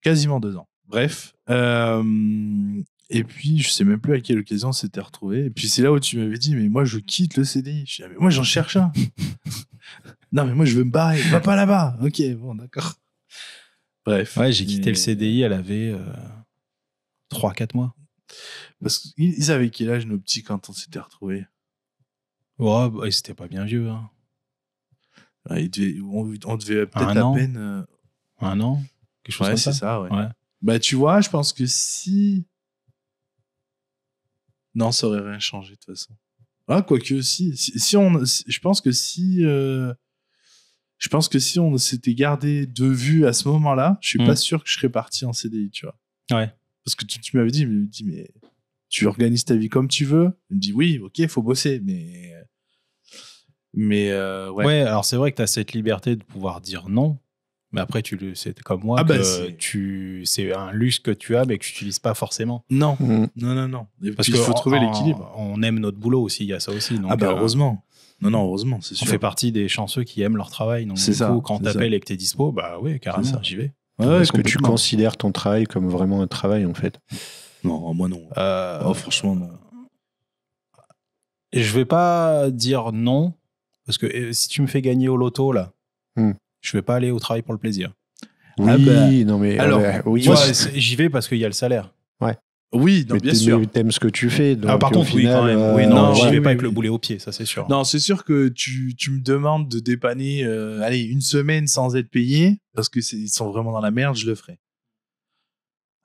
Quasiment 2 ans. Bref. Et puis, je sais même plus à quelle occasion on s'était retrouvés. Et puis, c'est là où tu m'avais dit, mais moi, je quitte le CDI. Je dis, mais moi, j'en cherche un. Non, mais moi, je veux me barrer. Va pas là-bas. Ok, bon, d'accord. Bref. Ouais, j'ai quitté le CDI, elle avait 3-4 mois. Parce qu'ils avaient quel âge, nos petits, quand on s'était retrouvés? Ouais, ils étaient pas bien vieux. Hein. Ouais, on devait peut-être à peine... 1 an, quelque chose comme ça. Ouais, c'est ça, ouais. Bah, tu vois, je pense que si... Non, ça aurait rien changé, de toute façon. Ah, quoique, je pense que si on s'était gardé de vue à ce moment-là, je suis pas sûr que je serais parti en CDI, tu vois. Ouais. Parce que tu m'avais dit, mais tu organises ta vie comme tu veux. Il me dit, oui, ok, il faut bosser, mais ouais. Ouais, alors c'est vrai que tu as cette liberté de pouvoir dire non, mais après, c'est comme moi, c'est un luxe que tu as, mais que tu n'utilises pas forcément. Non. Non. Parce qu'il faut trouver l'équilibre. On aime notre boulot aussi, il y a ça aussi. Donc, heureusement. Non, heureusement, c'est sûr. On fait partie des chanceux qui aiment leur travail. Donc, du coup, quand t'appelles et que t'es dispo, bah oui, carrément, j'y vais. Est-ce que tu considères ton travail comme vraiment un travail, en fait? Non, moi non. Franchement, non. Je vais pas dire non, parce que si tu me fais gagner au loto, là, je vais pas aller au travail pour le plaisir. Oui, non mais... Alors, j'y vais parce qu'il y a le salaire. Ouais. Oui, non, bien sûr. Mais t'aimes ce que tu fais. Donc par contre, final, quand même. Oui, non, j'y vais pas avec le boulet au pied, ça c'est sûr. Non, c'est sûr que tu me demandes de dépanner 1 semaine sans être payé, parce qu'ils sont vraiment dans la merde, je le ferai.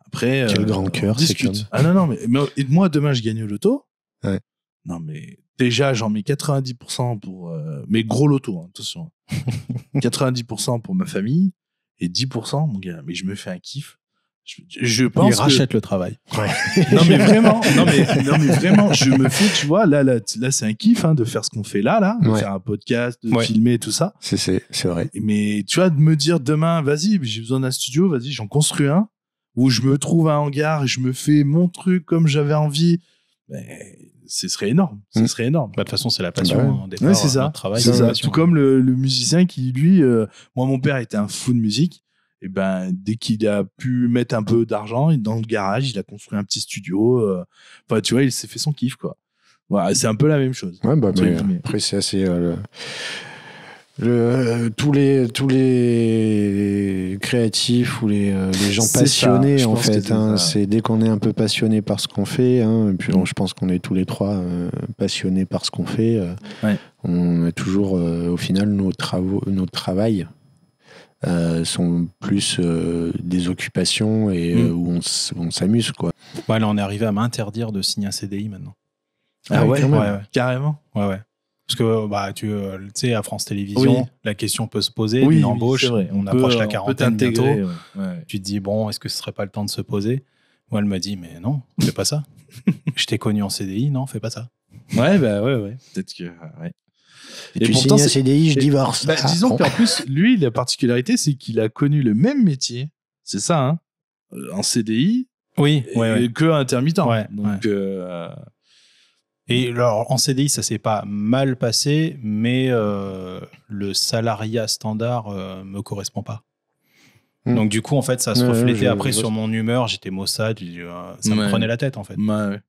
Après, quel grand cœur, c'est comme... Ah non, mais moi, demain, je gagne au loto. Ouais. Non, mais déjà, j'en mets 90% pour mes gros lotos, hein, attention. 90% pour ma famille et 10%, mon gars. Mais je me fais un kiff. Je pense il rachète le travail. Ouais. Non mais vraiment, je me fais, tu vois, là c'est un kiff de faire ce qu'on fait là, de faire un podcast, de filmer tout ça. C'est vrai. Mais tu vois, de me dire demain, vas-y, j'ai besoin d'un studio, vas-y, j'en construis un où je me trouve un hangar et je me fais mon truc comme j'avais envie. Ce serait énorme. Ce serait énorme. De toute façon, c'est la passion. Ouais, c'est ça. Travail, c'est ça. Tout comme le musicien qui, lui, moi, mon père était un fou de musique. Et dès qu'il a pu mettre un peu d'argent, dans le garage, il a construit un petit studio. Enfin, tu vois, il s'est fait son kiff, quoi. Voilà, c'est un peu la même chose. Ouais, mais après, c'est assez. Tous les créatifs ou les gens passionnés, en fait, c'est dès qu'on est un peu passionné par ce qu'on fait, et puis je pense qu'on est tous les trois passionnés par ce qu'on fait, on a toujours au final notre travail sont plus des occupations et où on s'amuse, quoi. Ouais, là, on est arrivé à m'interdire de signer un CDI maintenant. Ah ouais, carrément. Ouais. Parce que tu sais, à France Télévisions, la question peut se poser d'une embauche. On approche la quarantaine bientôt. Ouais. Tu te dis, bon, est-ce que ce serait pas le temps de se poser? Moi, elle m'a dit, mais non, fais pas ça. Je t'ai connu en CDI, non, fais pas ça. Ouais. Peut-être que. Ouais. Et tu signes un CDI, je divorce. Disons qu'en plus, lui, la particularité, c'est qu'il a connu le même métier. C'est ça, hein, en CDI. Oui, que intermittent. Ouais, donc. Et alors, en CDI, ça s'est pas mal passé, mais le salariat standard me correspond pas. Donc, du coup, en fait, ça se reflétait après sur mon humeur. J'étais maussade, ça me prenait la tête, en fait. Ouais.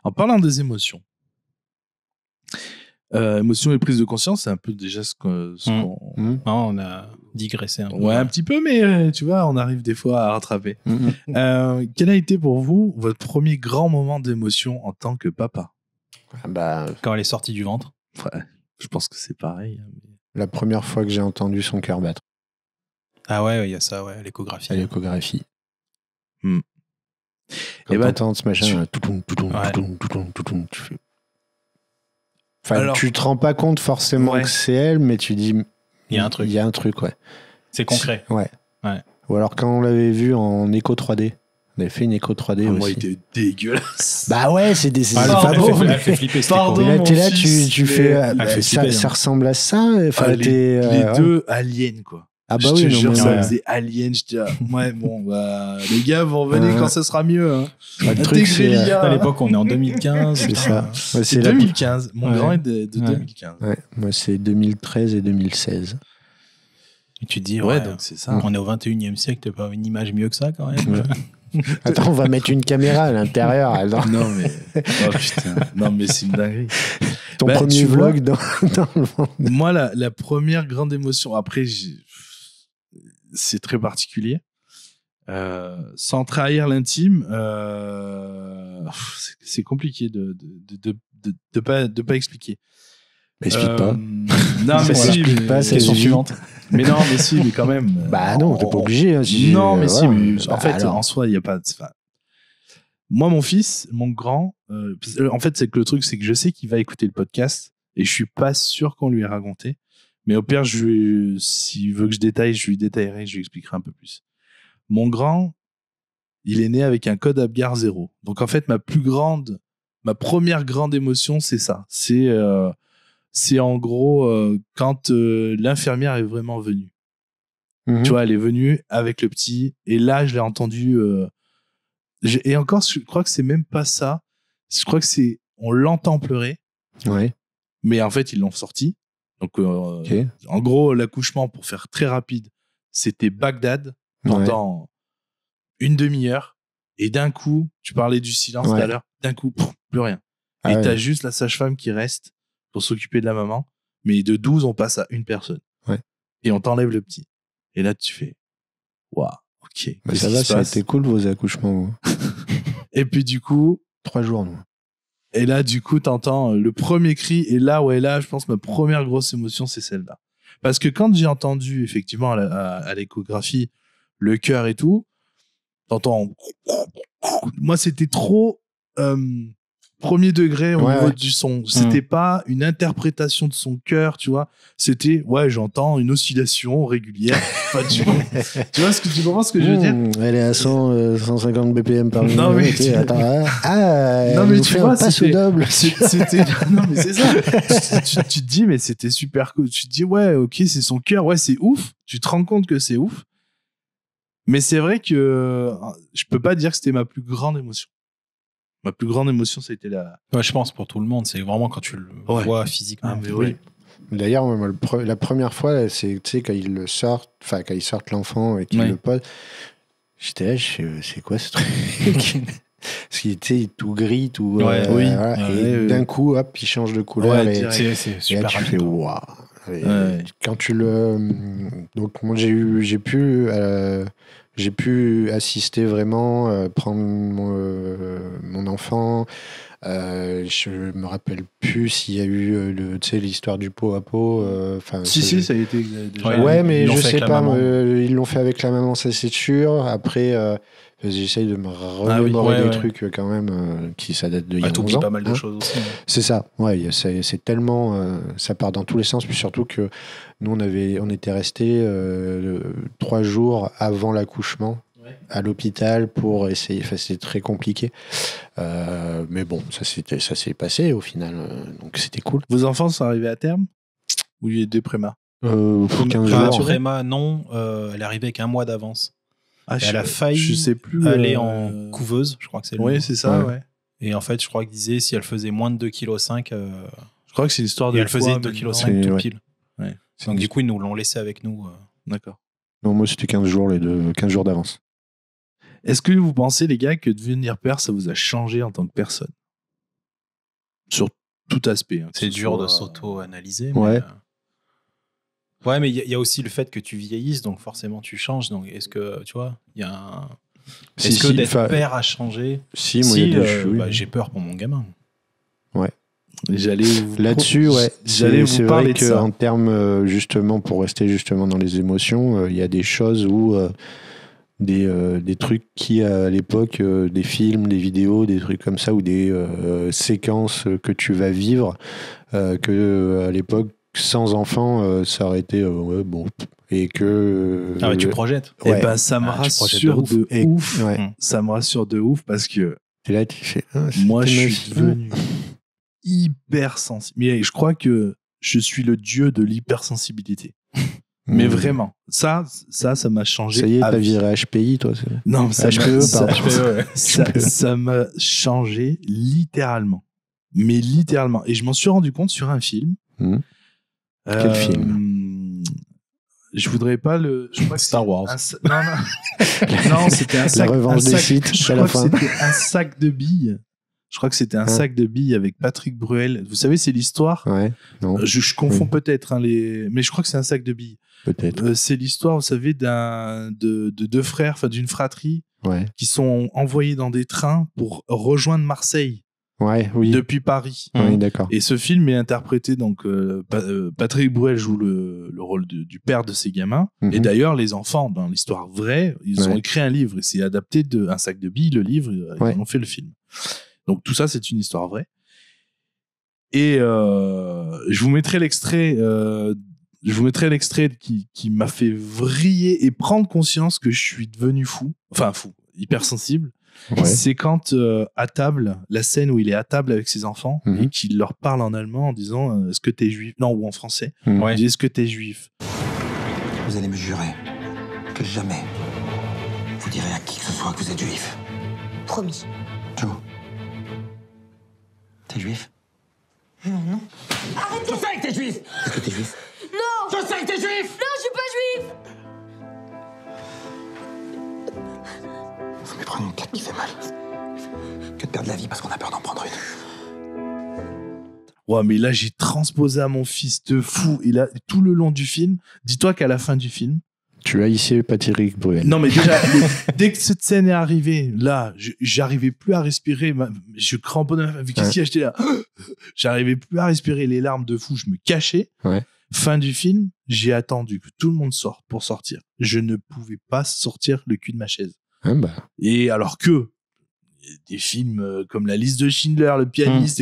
En parlant des émotions, émotion et prise de conscience, c'est un peu déjà ce qu'on... Non, on a digressé un peu. Ouais, un petit peu, mais tu vois, on arrive des fois à rattraper. Quel a été pour vous votre premier grand moment d'émotion en tant que papa? Quand elle est sortie du ventre. Ouais, je pense que c'est pareil. La première fois que j'ai entendu son cœur battre. Ah ouais, il y a ça, ouais, l'échographie. L'échographie. Quand t'entends ce machin, tu fais... Enfin, alors, tu te rends pas compte forcément que c'est elle, mais tu dis... Il y a un truc. Il y a un truc, ouais. C'est concret. Ouais. Ou alors quand on l'avait vu en écho 3D. On avait fait une écho 3D aussi. Moi, il était dégueulasse. Bah ouais, c'est pas beau. Elle fait flipper. Pardon, là, t'es là, tu fais... ça ressemble à ça. Les deux aliens, quoi. Ah bah oui, non, ça faisait Alien. Je dis, ouais, bon, les gars, vous revenez quand ça sera mieux. Hein. Le truc, c'est à l'époque, on est en 2015. C'est ça. Ouais, c'est 2015. Mon grand est de 2015. Ouais. Moi, c'est 2013 et 2016. Et tu te dis, donc c'est ça. On est au 21e siècle, t'as pas une image mieux que ça, quand même. Attends, on va mettre une caméra à l'intérieur. Non, mais... Oh, putain. Non, mais c'est une dinguerie. Ton premier vlog dans le monde. Moi, la première grande émotion, après, c'est très particulier. Sans trahir l'intime, c'est compliqué de pas expliquer. Explique pas. Non, mais si. Question suivante. Mais non, mais si, mais quand même. Bah non, t'es pas obligé. Non, mais si. Mais en fait, en soi, il y a pas. Moi, mon fils, mon grand, en fait, c'est que le truc, c'est que je sais qu'il va écouter le podcast et je suis pas sûr qu'on lui ait raconté. Mais au pire, s'il veut que je détaille, je lui détaillerai, je lui expliquerai un peu plus. Mon grand, il est né avec un code Apgar 0. Donc en fait, ma première grande émotion, c'est ça. C'est en gros quand l'infirmière est vraiment venue. Tu vois, elle est venue avec le petit, et là, je l'ai entendu. Et encore, je crois que c'est même pas ça. Je crois que on l'entend pleurer. Ouais. Mais en fait, ils l'ont sorti. Donc, en gros, l'accouchement, pour faire très rapide, c'était Bagdad pendant une demi-heure. Et d'un coup, tu parlais du silence tout à l'heure, d'un coup, plus rien. Et t'as juste la sage-femme qui reste pour s'occuper de la maman. Mais de 12, on passe à une personne. Ouais. Et on t'enlève le petit. Et là, tu fais, waouh, ok. Bah ça va, ça a été cool, vos accouchements. Et puis, du coup... 3 jours, nous. Et là, du coup, t'entends le premier cri. Et là, je pense que ma première grosse émotion, c'est celle-là. Parce que quand j'ai entendu, effectivement, à l'échographie, le cœur et tout, t'entends... Moi, c'était trop premier degré au niveau du son. C'était pas une interprétation de son cœur, tu vois. C'était, j'entends une oscillation régulière. Enfin, tu vois tu comprends ce que je veux dire? Elle est à 150 BPM par minute. Non, mais non, mais tu vois, c'était double. Non, mais c'est ça. tu te dis, mais c'était super cool. Tu te dis, ok, c'est son cœur. Ouais, c'est ouf. Tu te rends compte que c'est ouf. Mais c'est vrai que je peux pas dire que c'était ma plus grande émotion. Ma plus grande émotion, ça a été la... je pense pour tout le monde, c'est vraiment quand tu le vois physiquement. Ah, mais oui. D'ailleurs, la première fois, c'est quand ils sortent l'enfant et qu'ils le posent, j'étais là, c'est quoi ce truc? Parce qu'il était tout gris, tout... et d'un coup, hop, il change de couleur. C'est super. Et là, tu fais waouh. Quand tu le... Donc, moi, j'ai pu J'ai pu assister vraiment, prendre mon enfant. Je me rappelle plus s'il y a eu l'histoire du pot à pot. Si, ça a été déjà. Ouais, mais je sais pas. Ils l'ont fait avec la maman, ça c'est sûr. Après, j'essaye de me remémorer des trucs quand même ça date de il y a 11 ans. Pas mal de choses aussi. C'est ça. Ouais, c'est tellement ça part dans tous les sens. Puis surtout que nous on était restés 3 jours avant l'accouchement. À l'hôpital pour essayer. Enfin, c'était très compliqué. Mais bon, ça s'est passé au final. Donc c'était cool. Vos enfants sont arrivés à terme? Ou il y a des prémas? 15 jours. Préma, non. Elle est arrivée avec 1 mois d'avance. Elle a failli je sais plus, aller en couveuse, je crois que c'est le Oui, nom. c'est ça, ouais. Et en fait, je crois qu'il disait si elle faisait moins de 2,5 kg. Je crois que c'est l'histoire de. Et elle faisait 2,5 kg tout pile. Ouais. Donc du coup, ils nous l'ont laissé avec nous. D'accord. Non, moi c'était 15 jours, 15 jours d'avance. Est-ce que vous pensez, les gars, que devenir père, ça vous a changé en tant que personne? Sur tout aspect. Hein, c'est dur de s'auto-analyser. Ouais. Ouais, mais il y a aussi le fait que tu vieillisses, donc forcément tu changes. Donc est-ce que, tu vois, il y a un... Est-ce que d'être père a changé? Si, moi, j'ai peur pour mon gamin. Ouais. Là-dessus, ouais. J'allais vous parler de ça. En termes, justement, pour rester justement dans les émotions, il y a des choses où... des trucs qui, à l'époque, des films, des vidéos, des trucs comme ça, ou des séquences que tu vas vivre, que à l'époque, sans enfant, ça aurait été bon. Et que. Tu projettes. Ouais. Et ben, ça me rassure de ouf. Ouais. Ça me rassure de ouf parce que. Et là, tu fais. Moi, je suis devenu hyper sensible. Mais je crois que je suis le dieu de l'hypersensibilité. Mais vraiment, ça m'a changé. Ça y est, t'as viré HPI, toi. Non, ça HPE, ça m'a changé littéralement. Mais littéralement. Et je m'en suis rendu compte sur un film. Quel film? Je voudrais pas le. Je crois que Star Wars. Non, c'était un sac. La revanche des Sith. Je crois que c'était un sac de billes. Je crois que c'était un sac de billes avec Patrick Bruel. Vous savez, c'est l'histoire. Ouais. Non. Je confonds peut-être mais je crois que c'est un sac de billes. Peut-être. C'est l'histoire, vous savez, de 2 frères, enfin d'une fratrie, qui sont envoyés dans des trains pour rejoindre Marseille. Ouais, oui. Depuis Paris. Oui, d'accord. Et ce film est interprété, donc Patrick Bruel joue le rôle du père de ces gamins. Et d'ailleurs, les enfants, dans l'histoire vraie, ils ont écrit un livre et c'est adapté d'un sac de billes, le livre, ils ont fait le film. Donc tout ça, c'est une histoire vraie. Et je vous mettrai l'extrait qui m'a fait vriller et prendre conscience que je suis devenu fou, hypersensible. Ouais. C'est quand à table, la scène où il est à table avec ses enfants et qu'il leur parle en allemand en disant est-ce que t'es juif? Non, ou en français. Il dit est-ce que t'es juif? Vous allez me jurer que jamais vous direz à qui que ce soit que vous êtes juif. Promis. Joe, t'es juif? Non. Arrêtez! Je sais que t'es juif! Est-ce que t'es juif? Non! Je sais que t'es juif! Non, je suis pas juif! Faut mieux prendre une claque qui fait mal que de perdre la vie parce qu'on a peur d'en prendre une. Ouais, mais là, j'ai transposé à mon fils de fou. Et là, tout le long du film, dis-toi qu'à la fin du film... Tu as ici Patrick Bruel. Non, mais déjà, dès que cette scène est arrivée, là, j'arrivais plus à respirer. Je cramponnais. Qu'est-ce qu'il y a? J'étais là. J'arrivais plus à respirer. Les larmes de fou, je me cachais. Ouais. Fin du film, j'ai attendu que tout le monde sorte pour sortir. Je ne pouvais pas sortir le cul de ma chaise. Et alors que des films comme La Liste de Schindler, Le Pianiste,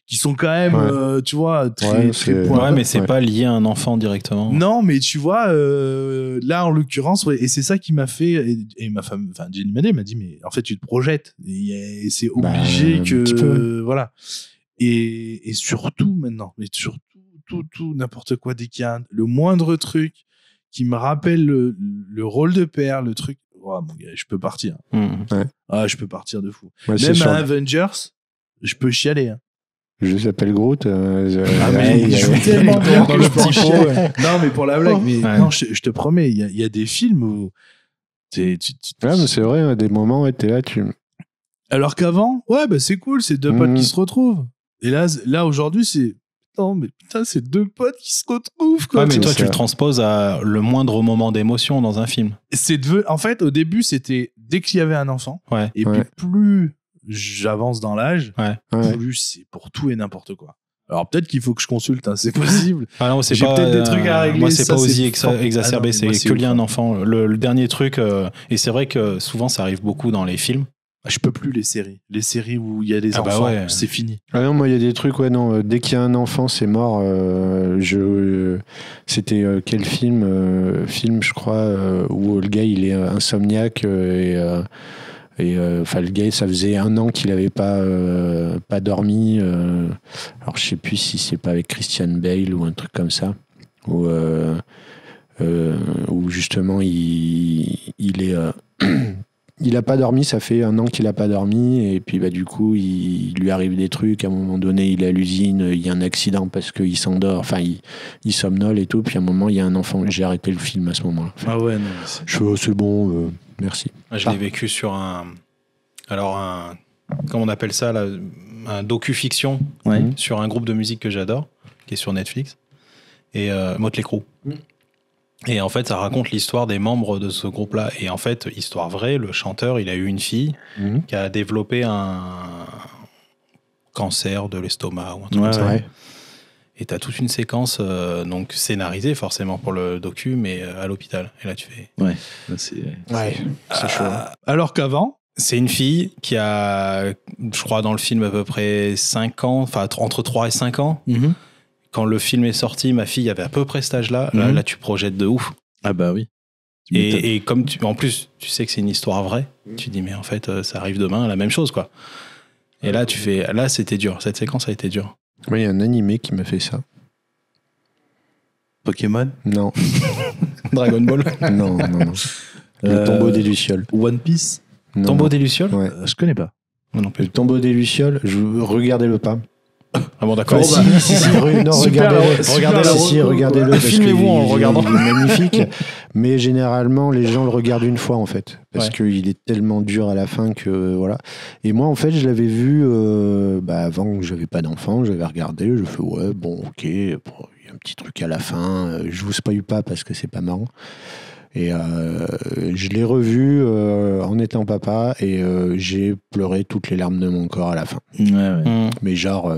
qui sont quand même, tu vois, très points. Ouais, mais c'est pas lié à un enfant directement. Non, mais tu vois, là, en l'occurrence, et c'est ça qui m'a fait, et ma femme, enfin, Jenny Manet m'a dit, mais en fait, tu te projetes, et c'est obligé voilà. Et surtout, maintenant, mais surtout, tout, n'importe quoi, dès qu'il y a le moindre truc qui me rappelle le rôle de père, le truc, oh, mon gars, je peux partir. Je peux partir de fou. Ouais, même à Avengers, je peux chialer. Hein. Je s'appelle Groot. Mais il joue tellement bien que je peux en chialer. Non, mais pour la blague, non, je te promets, il y a des films où mais c'est vrai, des moments où t'es là, Alors qu'avant, c'est cool, c'est 2 potes qui se retrouvent. Et là aujourd'hui, c'est non, mais putain, c'est deux potes qui se retrouvent, quoi. Ouais, mais toi, tu le transposes à le moindre moment d'émotion dans un film. En fait, au début, c'était dès qu'il y avait un enfant. Ouais. Et puis, plus j'avance dans l'âge, ouais. plus c'est pour tout et n'importe quoi. Alors, peut-être qu'il faut que je consulte, hein, c'est possible. Ah non, c'est J'ai pas, peut-être des trucs à régler. Moi, c'est ça, pas aussi fort. exacerbé, Ah non, c'est que lié à un enfant. Le dernier truc, et c'est vrai que souvent, ça arrive beaucoup dans les films. Je peux plus les séries où il y a des enfants, c'est fini. Ah non, moi il y a des trucs dès qu'il y a un enfant c'est mort. C'était quel film je crois où le gars il est insomniaque le gars ça faisait 1 an qu'il avait pas dormi, alors je sais plus si c'est pas avec Christian Bale ou un truc comme ça où justement il est il a pas dormi, ça fait 1 an qu'il a pas dormi, et puis du coup il lui arrive des trucs, à un moment donné il est à l'usine, il y a un accident parce qu'il s'endort, enfin il somnole et tout, puis à un moment il y a un enfant, j'ai arrêté le film à ce moment-là. Ah ouais, non. C'est bon, merci. Je l'ai vécu sur comment on appelle ça là, un docu-fiction sur un groupe de musique que j'adore, qui est sur Netflix, et Motley Crue. Et en fait, ça raconte l'histoire des membres de ce groupe-là. Et en fait, histoire vraie, le chanteur, il a eu une fille qui a développé un cancer de l'estomac ou un truc comme ça. Ouais. Et t'as toute une séquence donc scénarisée forcément pour le docu, mais à l'hôpital. Et là, tu fais... Ouais, c'est chaud. Alors qu'avant, c'est une fille qui a, je crois, dans le film à peu près 5 ans, enfin entre 3 et 5 ans. Quand le film est sorti, ma fille avait à peu près cet âge-là. Là, tu projettes de ouf. Ah bah oui. Et comme en plus, tu sais que c'est une histoire vraie, tu dis, mais en fait, ça arrive demain, la même chose, quoi. Et là, là, c'était dur. Cette séquence a été dure. Oui, il y a un animé qui m'a fait ça. Pokémon ? Non. Dragon Ball ? Non. Le tombeau des Lucioles. One Piece ? Tombeau des Lucioles ? Ouais. Je connais pas. Non plus. Le tombeau des Lucioles, regardez-le pas. Ah bon, d'accord. Regardez-le. Filmez-vous en le regardant. Il est magnifique, mais généralement, les gens le regardent une fois, en fait. Parce qu'il est tellement dur à la fin que, voilà. Et moi, en fait, je l'avais vu, avant que j'avais pas d'enfant, j'avais regardé, je fais, ouais, bon, ok, il y a un petit truc à la fin, je vous spoil pas parce que c'est pas marrant. Et je l'ai revu en étant papa, et j'ai pleuré toutes les larmes de mon corps à la fin. Mais genre...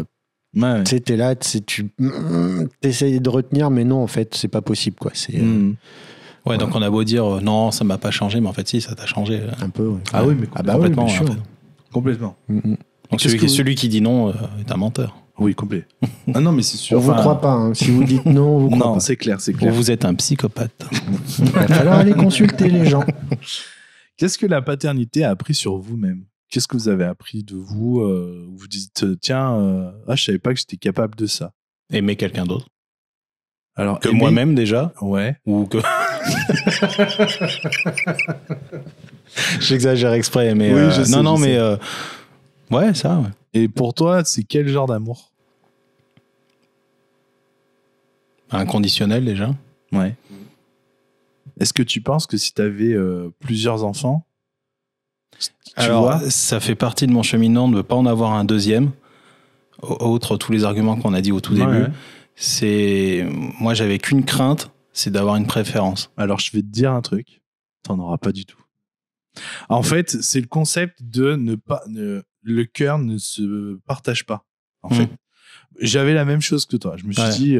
tu sais, t'es là, tu essayes de retenir, mais non, en fait, c'est pas possible, quoi. Ouais, donc on a beau dire non, ça m'a pas changé, mais en fait, si, ça t'a changé. Un peu, ouais. Ah oui, mais complètement. Oui, complètement. Donc celui qui dit non est un menteur. Oui, complet. Ah non, mais c'est sûr. On vous croit pas, hein. Si vous dites non, on vous croit pas. Non, c'est clair. Vous êtes un psychopathe. Il va falloir aller consulter les gens. Qu'est-ce que la paternité a appris sur vous-même ? Qu'est-ce que vous avez appris de vous ? Vous dites, tiens, je savais pas que j'étais capable de ça. Aimer quelqu'un d'autre. Alors, que moi-même déjà. Ouais. Ou que... J'exagère exprès, mais... Oui, je sais, mais... ouais, ça, ouais. Et pour toi, c'est quel genre d'amour ? Inconditionnel, déjà. Ouais. Est-ce que tu penses que si tu avais plusieurs enfants... Alors, ça fait partie de mon cheminement de ne pas en avoir un deuxième. Outre tous les arguments qu'on a dit au tout début. Moi, j'avais qu'une crainte, c'est d'avoir une préférence. Alors, je vais te dire un truc. T'en auras pas du tout. En fait, c'est le concept de le cœur ne se partage pas. En fait, j'avais la même chose que toi. Je me suis dit...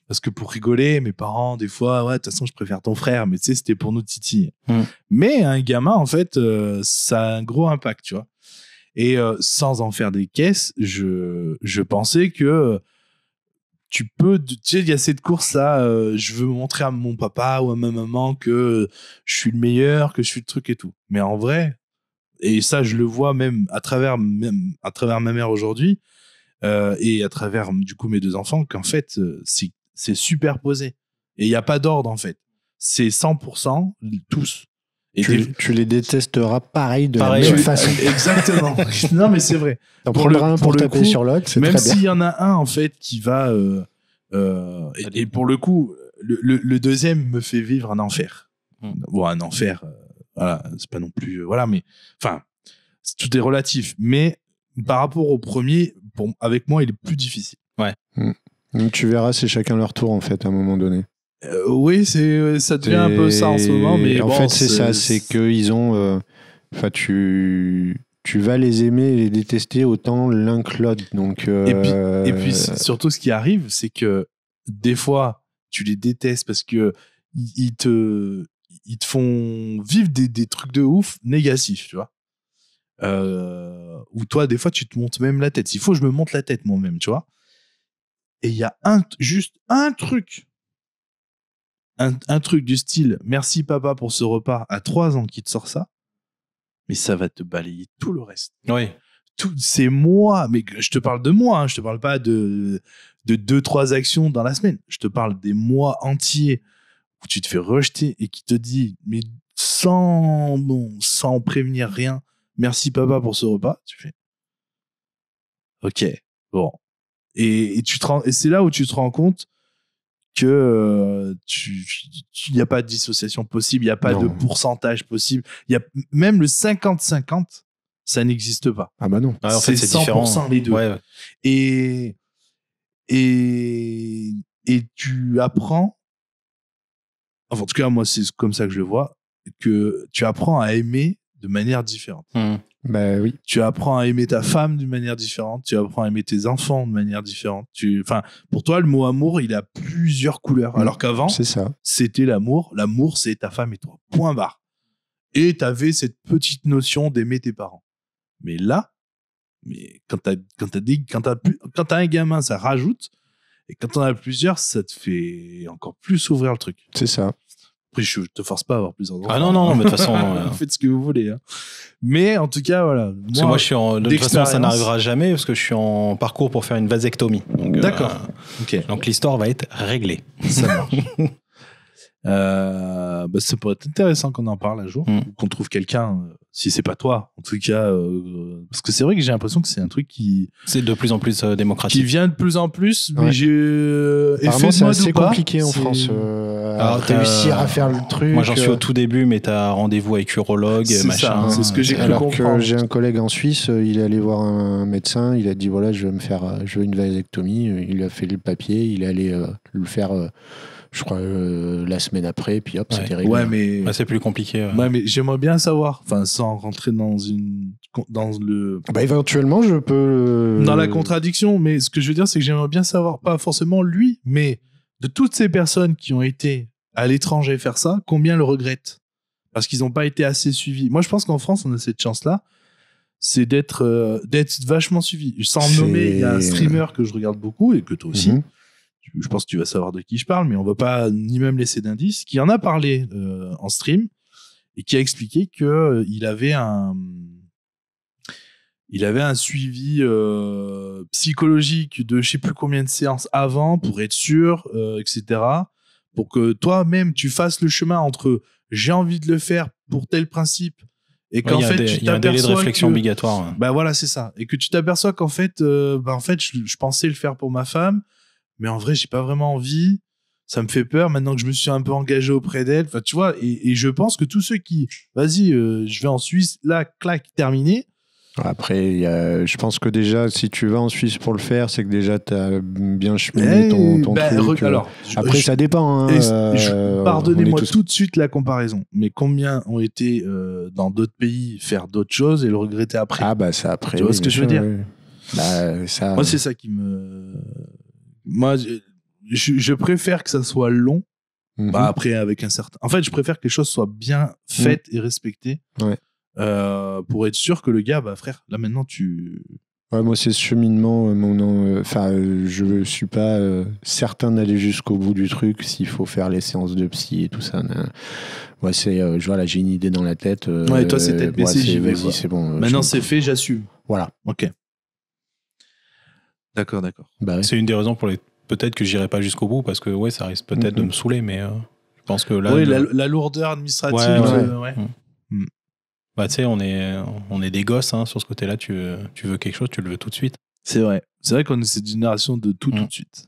parce que pour rigoler, mes parents, des fois, de toute façon, je préfère ton frère, mais tu sais, c'était pour nous titiller. Mais un gamin, en fait, ça a un gros impact, tu vois. Et sans en faire des caisses, je pensais que tu peux, tu sais, il y a cette course là, je veux montrer à mon papa ou à ma maman que je suis le meilleur, que je suis le truc et tout. Mais en vrai, et ça, je le vois même à travers ma mère aujourd'hui, et à travers, du coup, mes 2 enfants, qu'en fait, c'est superposé. Et il n'y a pas d'ordre, en fait. C'est 100% tous. Et tu les détesteras pareil de la même façon. Exactement. Non, mais c'est vrai. T'en prendras un pour taper sur l'autre, c'est très bien. Même s'il y en a un, en fait, qui va... et pour le coup, le deuxième me fait vivre un enfer. Bon, un enfer, voilà, c'est pas non plus... voilà, mais... Enfin, tout est relatif. Mais par rapport au premier, avec moi, il est plus difficile. Ouais. Donc, tu verras, c'est chacun leur tour en fait à un moment donné. Oui, ça devient un peu ça en ce moment, mais en fait c'est ça, c'est qu'ils ont, tu vas les aimer et les détester autant l'un que l'autre. Donc et puis surtout ce qui arrive, c'est que des fois tu les détestes parce que ils te font vivre des trucs de ouf négatifs, tu vois. Ou toi des fois tu te montes même la tête. S'il faut, je me monte la tête moi-même, tu vois. Et il y a juste un truc. Un truc du style merci papa pour ce repas à 3 ans qui te sort ça, mais ça va te balayer tout le reste. Oui. C'est moi, mais je te parle de moi, hein, je te parle pas de 2-3 actions dans la semaine, je te parle des mois entiers où tu te fais rejeter et qui te dit, mais sans prévenir rien, merci papa pour ce repas, tu fais ok, bon. Et c'est là où tu te rends compte que il n'y a pas de dissociation possible, il n'y a pas de pourcentage possible. Même le 50-50, ça n'existe pas. Ah bah non. En fait, c'est 100% différent. Les deux. Ouais. Et tu apprends, enfin, en tout cas, moi, c'est comme ça que je le vois, que tu apprends à aimer de manière différente. Bah oui. Tu apprends à aimer ta femme d'une manière différente, tu apprends à aimer tes enfants de manière différente. Pour toi, le mot amour, il a plusieurs couleurs. Alors qu'avant, c'était l'amour. L'amour, c'est ta femme et toi. Point barre. Et tu avais cette petite notion d'aimer tes parents. Mais là, quand t'as un gamin, ça rajoute. Et quand t'en as plusieurs, ça te fait encore plus ouvrir le truc. C'est ça. Après, je te force pas à avoir plusieurs enfants. Ah non, mais de toute façon... Faites ce que vous voulez. Hein. Mais en tout cas, voilà. Parce que moi, de toute façon, ça n'arrivera jamais parce que je suis en parcours pour faire une vasectomie. D'accord. Ok. Donc l'histoire va être réglée. Ça marche. Ça pourrait être intéressant qu'on en parle un jour, ou qu'on trouve quelqu'un, si c'est pas toi, en tout cas, parce que c'est vrai que j'ai l'impression que c'est un truc qui... C'est de plus en plus démocratique. Qui vient de plus en plus, mais apparemment c'est assez compliqué en France à réussir à faire le truc. Moi j'en suis au tout début, mais t'as rendez-vous avec urologue, machin. C'est ce que j'ai cru alors comprendre. Que j'ai un collègue en Suisse, il est allé voir un médecin, il a dit voilà, je veux une vasectomie, il lui a fait le papier, il est allé le faire... je crois la semaine après, puis hop, c'était réglé. Ouais, mais c'est plus compliqué. Ouais, mais j'aimerais bien savoir, sans rentrer dans le. Bah éventuellement, je peux. Dans la contradiction, mais ce que je veux dire, c'est que j'aimerais bien savoir, pas forcément lui, mais de toutes ces personnes qui ont été à l'étranger faire ça, combien le regrettent parce qu'ils n'ont pas été assez suivis. Moi, je pense qu'en France, on a cette chance-là, c'est d'être vachement suivi. Sans nommer, il y a un streamer que je regarde beaucoup et que toi aussi. Je pense que tu vas savoir de qui je parle, mais on va pas ni même laisser d'indices, qui en a parlé en stream et qui a expliqué que il avait un suivi psychologique de je sais plus combien de séances avant pour être sûr, etc. Pour que toi-même tu fasses le chemin entre j'ai envie de le faire pour tel principe et qu'en fait il y a un délai de réflexion obligatoire. Bah voilà, c'est ça. Et que tu t'aperçois qu'en fait, je pensais le faire pour ma femme. Mais en vrai, j'ai pas vraiment envie. Ça me fait peur maintenant que je me suis un peu engagé auprès d'elle. Enfin, tu vois, et je pense que tous ceux qui, vas-y, je vais en Suisse, là, clac, terminé. Après, je pense que déjà, si tu vas en Suisse pour le faire, c'est que déjà, tu as bien cheminé ton truc. Alors, après, ça dépend. Hein, pardonnez-moi tout de suite la comparaison. Mais combien ont été dans d'autres pays faire d'autres choses et le regretter après? Ah, bah, ça après. Tu vois ce que je veux dire? Oui. Bah, ça... Moi, c'est ça qui me. Moi, je préfère que ça soit long. Bah, après, avec un certain. En fait, je préfère que les choses soient bien faites et respectées. Ouais. Pour être sûr que le gars, bah, frère, là maintenant, tu. Ouais, moi, c'est ce cheminement. Je suis pas certain d'aller jusqu'au bout du truc s'il faut faire les séances de psy et tout ça. Ouais, voilà, j'ai une idée dans la tête. Ouais, toi, c'est tête baissée. Vas-y, c'est bon. Maintenant, c'est fait, j'assume. Voilà. Ok. D'accord. Bah, ouais. C'est une des raisons pour peut-être que j'irai pas jusqu'au bout parce que ouais, ça risque peut-être de me saouler, mais je pense que là. Oui, la lourdeur administrative. Ouais. Bah, tu sais, on est des gosses hein, sur ce côté-là. Tu veux quelque chose, tu le veux tout de suite. C'est vrai. C'est vrai qu'on est cette génération de tout de suite.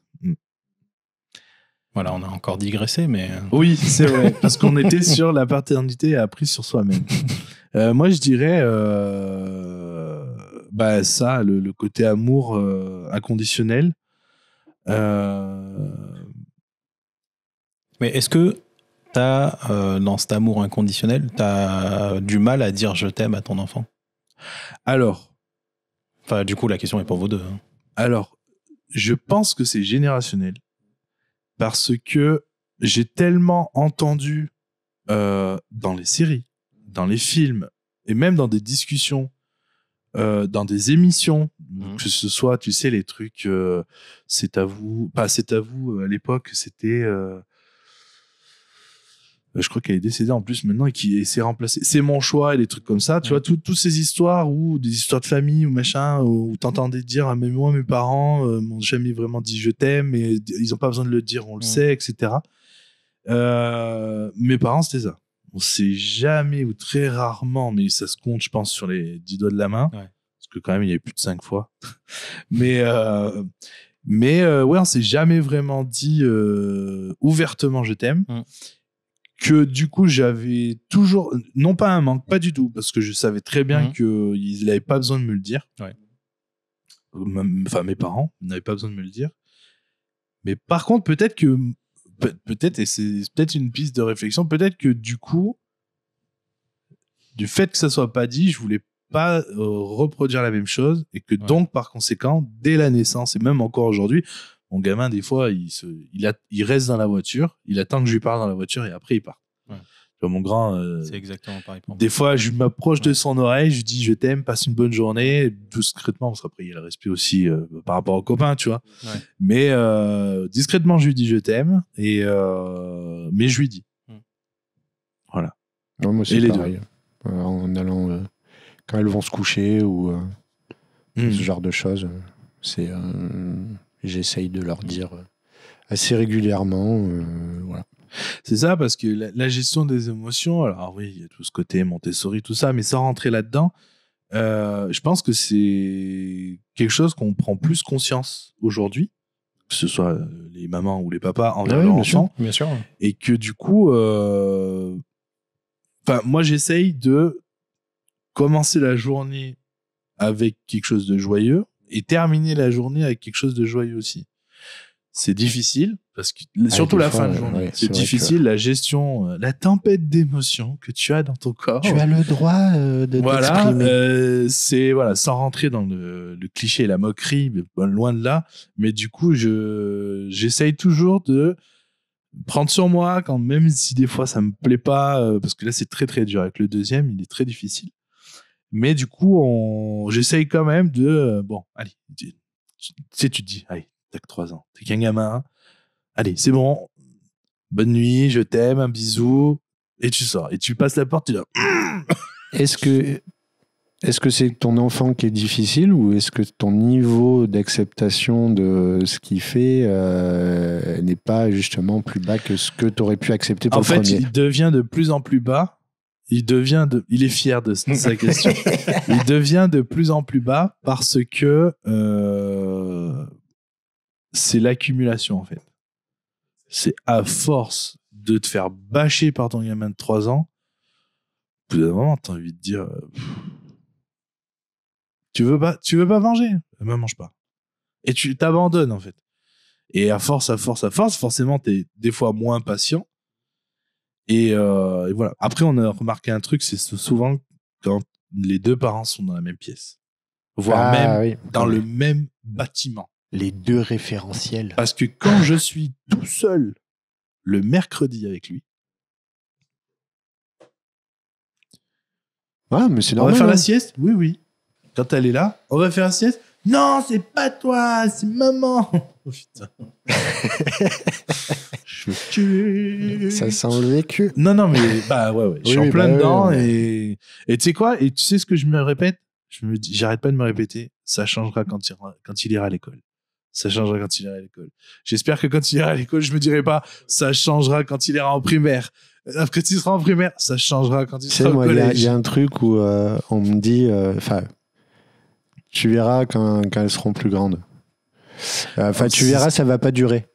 Voilà, on a encore digressé, mais. Oui, c'est vrai. Parce qu'on était sur la paternité apprise sur soi-même. Moi, je dirais. Ça, le côté amour inconditionnel. Mais est-ce que t'as, dans cet amour inconditionnel, t'as du mal à dire je t'aime à ton enfant? Alors. Enfin, du coup, la question est pour vous deux. Hein. Alors, je pense que c'est générationnel. Parce que j'ai tellement entendu dans les séries, dans les films, et même dans des discussions, dans des émissions, que ce soit, tu sais, les trucs, c'est à vous, pas c'est à vous, à l'époque, c'était... je crois qu'elle est décédée en plus maintenant et qui s'est remplacée. C'est mon choix et des trucs comme ça. Tu vois, toutes ces histoires ou des histoires de famille ou machin où t'entendais dire mais moi, mes parents m'ont jamais vraiment dit je t'aime et ils ont pas besoin de le dire, on le sait, etc. Mes parents, c'était ça. On sait jamais ou très rarement, mais ça se compte, je pense, sur les 10 doigts de la main. Ouais. Parce que quand même, il y avait plus de 5 fois. mais ouais, on s'est jamais vraiment dit ouvertement je t'aime. Que du coup j'avais toujours, non pas un manque, pas du tout, parce que je savais très bien qu'ils n'avaient pas besoin de me le dire. Ouais. Enfin, mes parents n'avaient pas besoin de me le dire. Mais par contre, peut-être, et c'est peut-être une piste de réflexion, peut-être que du coup, du fait que ça soit pas dit, je voulais pas reproduire la même chose, et que donc, par conséquent, dès la naissance, et même encore aujourd'hui, mon gamin, des fois, il reste dans la voiture, il attend que je lui parle dans la voiture et après il part. Ouais. Tu vois, mon grand, c'est exactement pareil pour moi. Des fois, je m'approche de son oreille, je lui dis je t'aime, passe une bonne journée, discrètement, parce qu'après il y a le respect aussi par rapport aux copains, tu vois. Ouais. Mais discrètement, je lui dis je t'aime, mais je lui dis. Voilà. Ouais, moi, c'est pareil. En allant, quand elles vont se coucher ou ce genre de choses, c'est. J'essaye de leur dire assez régulièrement. Voilà. C'est ça, parce que la gestion des émotions, alors oui, il y a tout ce côté Montessori, tout ça, mais sans rentrer là-dedans, je pense que c'est quelque chose qu'on prend plus conscience aujourd'hui, que ce soit les mamans ou les papas envers leurs enfants. Bien sûr. Et que du coup, moi j'essaye de commencer la journée avec quelque chose de joyeux, et terminer la journée avec quelque chose de joyeux aussi. C'est difficile, parce que surtout la fin de journée, c'est difficile, la gestion, la tempête d'émotions que tu as dans ton corps. Tu as le droit de t'exprimer. C'est, sans rentrer dans le cliché et la moquerie, mais loin de là, mais du coup, j'essaye toujours de prendre sur moi, quand même si des fois ça me plaît pas, parce que là c'est très très dur, avec le deuxième, il est très difficile. Mais du coup, j'essaye quand même de... bon, allez, tu te dis, allez, t'as que 3 ans, t'es qu'un gamin, hein. Allez, c'est bon, bonne nuit, je t'aime, un bisou, et tu sors. Et tu passes la porte, tu dis... Est-ce que c'est ton enfant qui est difficile, ou est-ce que ton niveau d'acceptation de ce qu'il fait n'est pas justement plus bas que ce que tu aurais pu accepter pour le premier ? En fait, il devient de plus en plus bas. Il est fier de sa question. Il devient de plus en plus bas parce que c'est l'accumulation, en fait. C'est à force de te faire bâcher par ton gamin de 3 ans, au bout d'un moment, t'as envie de dire tu veux pas manger? Ben, mange pas. Et tu t'abandonnes, en fait. Et à force, forcément, t'es des fois moins patient. Et voilà. Après, on a remarqué un truc, c'est souvent quand les 2 parents sont dans la même pièce, voire même dans le même bâtiment. Les 2 référentiels. Parce que quand je suis tout seul le mercredi avec lui, mais c'est normal. On va faire la sieste? Oui. Quand elle est là, on va faire la sieste? Non, c'est pas toi, c'est maman. Oh putain. Je me tue. Ça sent le vécu. Non, mais ouais. Je suis en plein dedans. Et tu sais quoi? Et tu sais ce que je me répète? Je me dis, j'arrête pas de me répéter. Ça changera quand il ira à l'école. Ça changera quand il ira à l'école. J'espère que quand il ira à l'école, je me dirai pas, ça changera quand il ira en primaire. Quand il sera en primaire, ça changera quand il sera au collège. Il y a un truc où on me dit, tu verras quand elles seront plus grandes. Tu verras, ça va pas durer.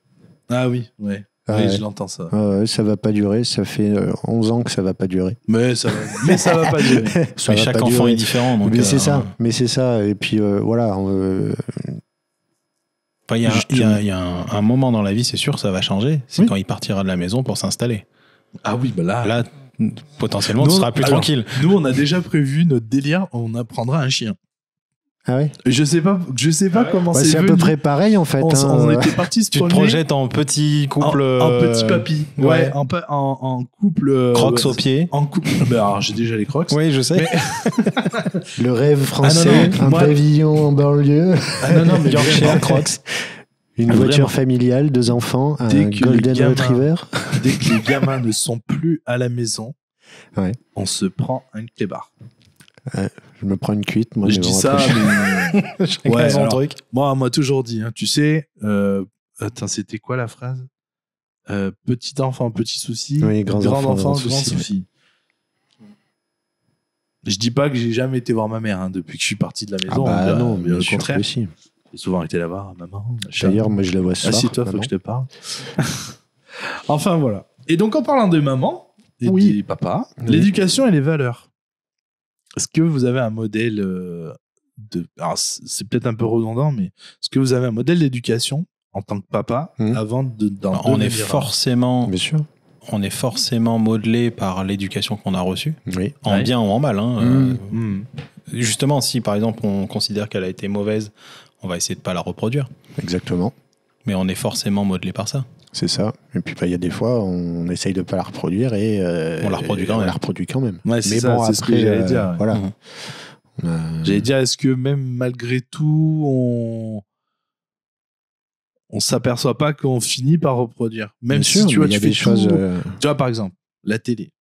Ah oui, ouais. Oui, je l'entends ça. Ça va pas durer, ça fait 11 ans que ça va pas durer. Mais ça va pas durer. Mais chaque enfant est différent. Donc mais c'est ça. Et puis voilà. Enfin, il y a un moment dans la vie, c'est sûr, ça va changer. C'est quand il partira de la maison pour s'installer. Ah oui, bah là... Là, potentiellement, tu seras plus tranquille. Nous, on a déjà prévu notre délire, on apprendra un chien. Ah ouais. Je sais pas comment c'est à peu près pareil en fait. On était partis se promener. Tu te projettes en petit couple. En petit papy. Ouais, en couple. Crocs aux pieds. En couple. Alors, j'ai déjà les Crocs. Oui, je sais. Le rêve français, un pavillon en banlieue. Non, mais Yorkshire Crocs. Une voiture familiale, 2 enfants, un Golden Retriever. Dès que les gamins ne sont plus à la maison, on se prend un clébard. Je me prends une cuite. Moi, je dis ça, mais... alors, truc. Moi, on m'a toujours dit, hein, tu sais... Attends, c'était quoi la phrase petit enfant, petit souci. Oui, grand enfant, grand souci. Je dis pas que j'ai jamais été voir ma mère hein, depuis que je suis parti de la maison. Non, mais au contraire. J'ai souvent été la voir, maman. D'ailleurs, moi, je la vois ce soir. Assieds-toi, faut que je te parle. Enfin, voilà. Et donc, en parlant de maman et des papas, l'éducation et les valeurs. Est-ce que vous avez un modèle alors, c'est peut-être un peu redondant, mais est-ce que vous avez un modèle d'éducation en tant que papa avant d'en on est forcément... Bien sûr. On est forcément modelé par l'éducation qu'on a reçue, en bien ou en mal. Hein. Justement, si par exemple on considère qu'elle a été mauvaise, on va essayer de ne pas la reproduire. Exactement. Mais on est forcément modelé par ça. C'est ça. Et puis il y a des fois, on essaye de ne pas la reproduire et on la reproduit quand même. On la reproduit quand même. Ouais, mais bon, c'est ce que j'allais dire. Voilà. J'allais dire, est-ce que même malgré tout, on s'aperçoit pas qu'on finit par reproduire. Même bien si sûr, tu vois, tu fais des choses. Tu vois, par exemple, la télé.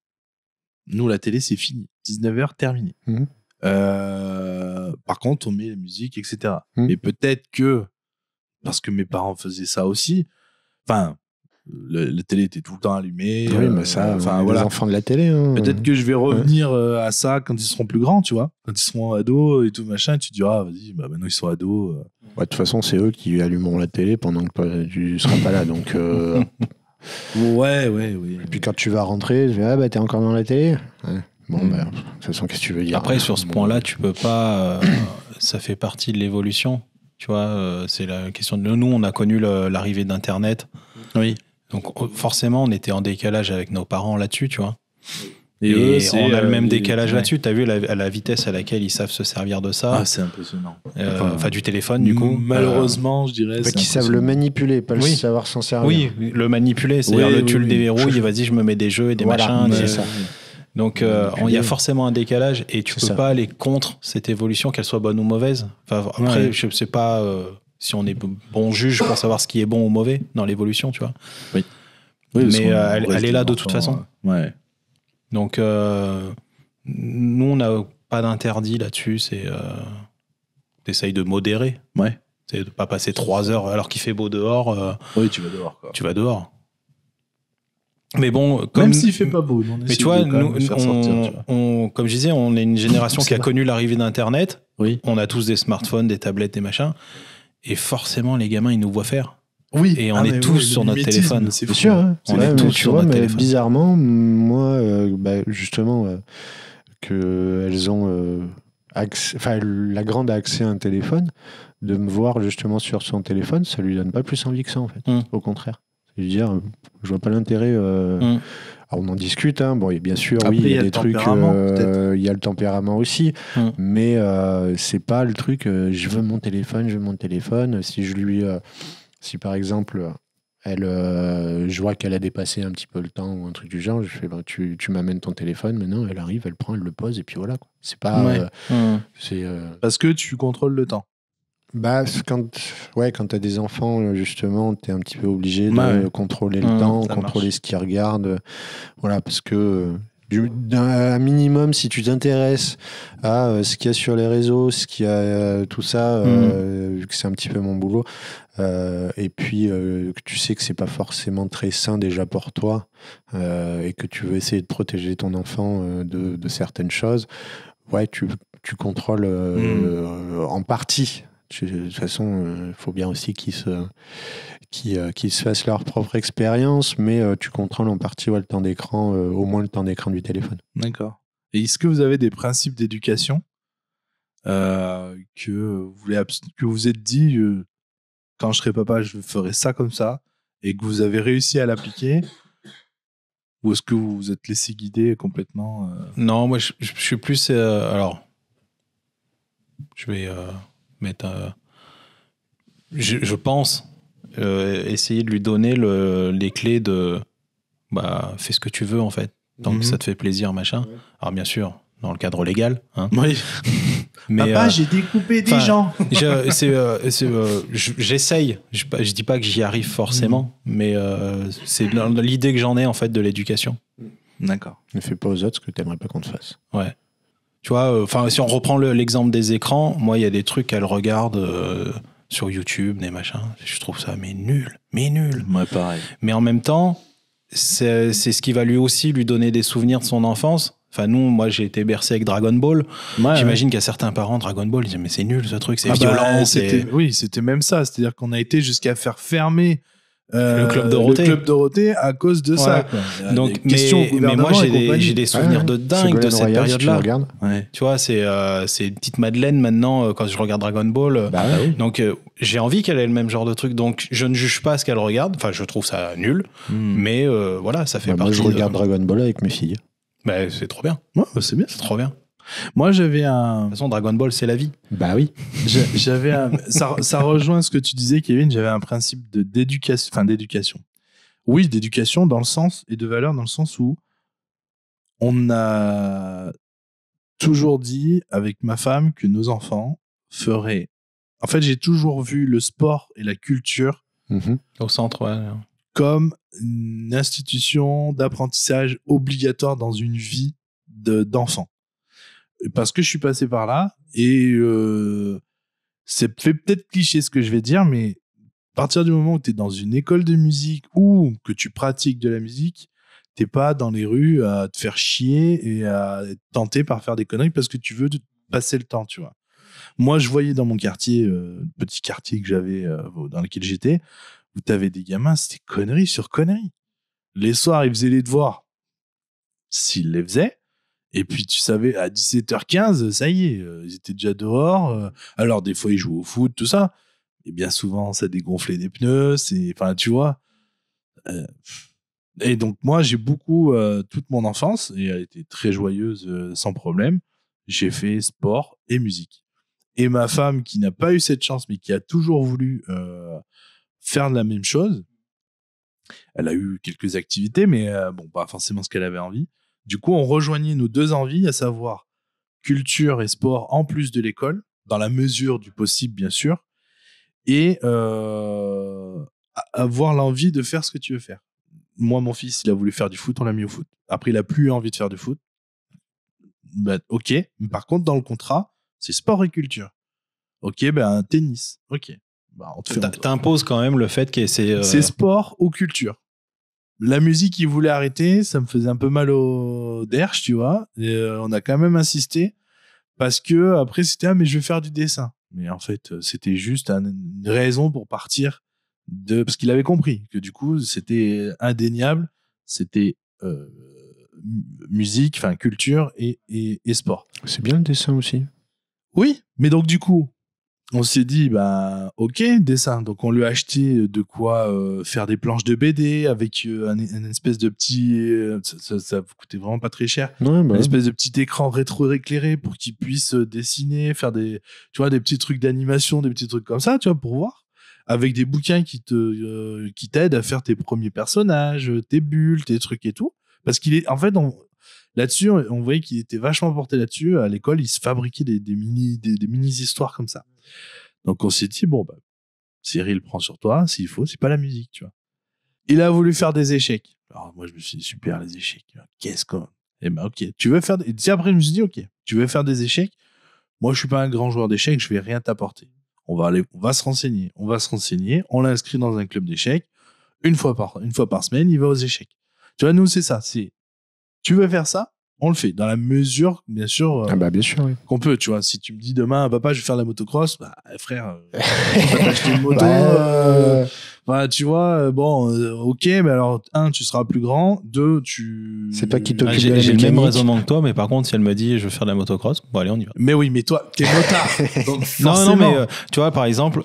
Nous, la télé, c'est fini. 19h, terminé. Par contre, on met la musique, etc. Mais peut-être que, parce que mes parents faisaient ça aussi, enfin, la télé était tout le temps allumée. Oui, mais ça, les enfants de la télé. Hein. Peut-être que je vais revenir à ça quand ils seront plus grands, tu vois. Quand ils seront ados et tout machin, tu te diras, vas-y, maintenant ils sont ados. De toute façon, c'est eux qui allumeront la télé pendant que tu ne seras pas là. Donc, ouais. Et puis quand tu vas rentrer, tu dis, t'es encore dans la télé. Bon, de toute façon, qu'est-ce que tu veux dire? Après, sur ce point-là, tu peux pas. Ça fait partie de l'évolution. Tu vois, c'est la question de. Nous, on a connu l'arrivée d'Internet. Oui. Donc, forcément, on était en décalage avec nos parents là-dessus, tu vois. Et eux, on a le même décalage là-dessus. T'as vu la vitesse à laquelle ils savent se servir de ça? Ah, c'est impressionnant. Enfin, du téléphone, du coup. Malheureusement, je dirais. Qu'ils savent le manipuler, pas le savoir s'en servir. Oui, le manipuler. C'est-à-dire, tu le déverrouilles et vas-y, je me mets des jeux et des machins. C'est ça. Donc, il y a forcément un décalage et tu peux pas aller contre cette évolution, qu'elle soit bonne ou mauvaise. Enfin, après, je sais pas si on est bon juge pour savoir ce qui est bon ou mauvais dans l'évolution, tu vois. Oui. Mais elle est là de toute façon. Ouais. Donc, nous, on n'a pas d'interdit là-dessus. T'essayes de modérer. Ouais. C'est de pas passer 3 heures alors qu'il fait beau dehors. Oui, tu vas dehors, quoi. Tu vas dehors. Mais bon, même s'il fait pas beau, mais tu vois, nous, comme je disais, on est une génération qui a connu l'arrivée d'Internet. Oui. On a tous des smartphones, des tablettes, des machins. Et forcément, les gamins, ils nous voient faire. Oui. Et on est tous sur notre téléphone. C'est sûr. Hein. On est tous sur notre téléphone. Bizarrement, moi, justement, qu'elles ont la grande a accès à un téléphone, de me voir justement sur son téléphone, ça lui donne pas plus envie que ça, en fait. Au contraire. C'est-à-dire, je vois pas l'intérêt. Alors on en discute. Hein. Bon, bien sûr, après, il y a des trucs. Il y a le tempérament aussi, mais c'est pas le truc. Je veux mon téléphone. Si je lui, si par exemple, je vois qu'elle a dépassé un petit peu le temps ou un truc du genre, je fais, tu m'amènes ton téléphone. Maintenant, elle arrive, elle prend, elle le pose et puis voilà. Quoi. C'est pas. C'est parce que tu contrôles le temps. Quand tu as des enfants, justement, tu es un petit peu obligé de contrôler le temps, contrôler ce qu'ils regardent. Voilà, parce que un minimum, si tu t'intéresses à ce qu'il y a sur les réseaux, ce qu'il y a tout ça, vu que c'est un petit peu mon boulot, et puis que tu sais que c'est pas forcément très sain déjà pour toi, et que tu veux essayer de protéger ton enfant de certaines choses, tu contrôles en partie. De toute façon, il faut bien aussi qu'ils se fassent leur propre expérience, mais tu contrôles en partie le temps d'écran, au moins le temps d'écran du téléphone. D'accord. Et est-ce que vous avez des principes d'éducation que vous êtes dit, que quand je serai papa, je ferai ça comme ça, et que vous avez réussi à l'appliquer, ou est-ce que vous vous êtes laissé guider complètement Non, moi, je suis plus... alors, je vais mettre... je pense essayer de lui donner les clés de... fais ce que tu veux, en fait. Tant que ça te fait plaisir, machin. Ouais. Alors, bien sûr, dans le cadre légal. Hein. Oui. Mais, papa, j'ai découpé des gens. J'essaye. Je dis pas que j'y arrive forcément, mais c'est l'idée que j'en ai, en fait, de l'éducation. D'accord. Ne fais pas aux autres ce que tu n'aimerais pas qu'on te fasse. Ouais. Tu vois, si on reprend l'exemple des écrans, moi, il y a des trucs qu'elle regarde sur YouTube, des machins. Je trouve ça, mais nul. Ouais, pareil. Mais en même temps, c'est ce qui va lui aussi lui donner des souvenirs de son enfance. Enfin, moi, j'ai été bercé avec Dragon Ball. Ouais, J'imagine qu'il y a certains parents, Dragon Ball, ils disent, mais c'est nul ce truc, c'est violent. Oui, c'était même ça. C'est-à-dire qu'on a été jusqu'à faire fermer le Club Dorothée à cause de ça. Quoi. Donc, mais moi, j'ai des souvenirs de dingue de cette période-là. Tu vois, c'est une petite Madeleine maintenant quand je regarde Dragon Ball. Oui. Donc, j'ai envie qu'elle ait le même genre de truc. Donc, je ne juge pas ce qu'elle regarde. Enfin, je trouve ça nul. Mais voilà, ça fait partie. Moi, je regarde Dragon Ball avec mes filles. C'est trop bien. Ouais, c'est bien. C'est trop bien. Moi, j'avais De toute façon, Dragon Ball, c'est la vie. Bah oui. J'avais ça rejoint ce que tu disais, Kevin. J'avais un principe d'éducation. Oui, d'éducation dans le sens, et de valeur dans le sens où on a toujours dit avec ma femme que nos enfants feraient... En fait, j'ai toujours vu le sport et la culture au centre, ouais. Comme une institution d'apprentissage obligatoire dans une vie d'enfant. Parce que je suis passé par là, et c'est fait peut-être cliché ce que je vais dire, mais à partir du moment où tu es dans une école de musique ou que tu pratiques de la musique, t'es pas dans les rues à te faire chier et à être tenté par faire des conneries parce que tu veux passer le temps, tu vois. Moi, je voyais dans mon quartier, petit quartier que j'avais, dans lequel j'étais, où t'avais des gamins, c'était conneries sur conneries. Les soirs, ils faisaient les devoirs, s'ils les faisaient. Et puis, tu savais, à 17h15, ça y est, ils étaient déjà dehors. Alors, des fois, ils jouaient au foot, tout ça. Et bien souvent, ça dégonflait des pneus. Enfin, tu vois. Et donc, moi, j'ai beaucoup, toute mon enfance, et elle était très joyeuse, sans problème, j'ai fait sport et musique. Et ma femme, qui n'a pas eu cette chance, mais qui a toujours voulu faire de la même chose, elle a eu quelques activités, mais pas forcément ce qu'elle avait envie. Du coup, on rejoignait nos deux envies, à savoir culture et sport en plus de l'école, dans la mesure du possible, bien sûr, et avoir l'envie de faire ce que tu veux faire. Moi, mon fils, il a voulu faire du foot, on l'a mis au foot. Après, il a plus eu envie de faire du foot. Ok, mais par contre, dans le contrat, c'est sport et culture. Ok, tennis. Ok. On te fait. T'imposes quand même le fait que c'est sport ou culture. La musique, il voulait arrêter, ça me faisait un peu mal au derche, tu vois. Et on a quand même insisté parce que après c'était mais je vais faire du dessin. Mais en fait, c'était juste une raison pour partir parce qu'il avait compris que du coup c'était indéniable, c'était musique, enfin culture et sport. C'est bien le dessin aussi. Oui, mais donc du coup. On s'est dit, ok, dessin. Donc, on lui a acheté de quoi faire des planches de BD avec un espèce de petit... ça coûtait vraiment pas très cher. Ouais, une espèce de petit écran rétro-éclairé pour qu'il puisse dessiner, faire des petits trucs d'animation, des petits trucs comme ça, tu vois, pour voir. Avec des bouquins qui t'aident à faire tes premiers personnages, tes bulles, tes trucs et tout. Parce qu'il est... En fait, là-dessus, on voyait qu'il était vachement porté là-dessus. À l'école, il se fabriquait des mini-histoires comme ça. Donc, on s'est dit, Cyril prend sur toi, s'il faut, c'est pas la musique, tu vois. Il a voulu faire des échecs. Alors, moi, je me suis dit, super, les échecs. Qu'est-ce qu'on... ok. Tu veux faire... Et après, je me suis dit, ok, tu veux faire des échecs? Moi, je suis pas un grand joueur d'échecs, je vais rien t'apporter. On va se renseigner. On l'inscrit dans un club d'échecs. Une fois par semaine, il va aux échecs. Tu vois, nous, c'est ça. Tu veux faire ça? On le fait dans la mesure, bien sûr, bien sûr, oui. qu'on peut. Tu vois, si tu me dis demain, papa, je vais faire de la motocross, frère, on va t'acheter une moto. Tu vois, ok, mais alors, 1, tu seras plus grand. 2, c'est toi qui t'occupes de la J'ai mécanique. le même raisonnement que toi, mais par contre, si elle me dit, je veux faire de la motocross, allez, on y va. Mais oui, mais toi, t'es motard. Donc non, mais tu vois, par exemple,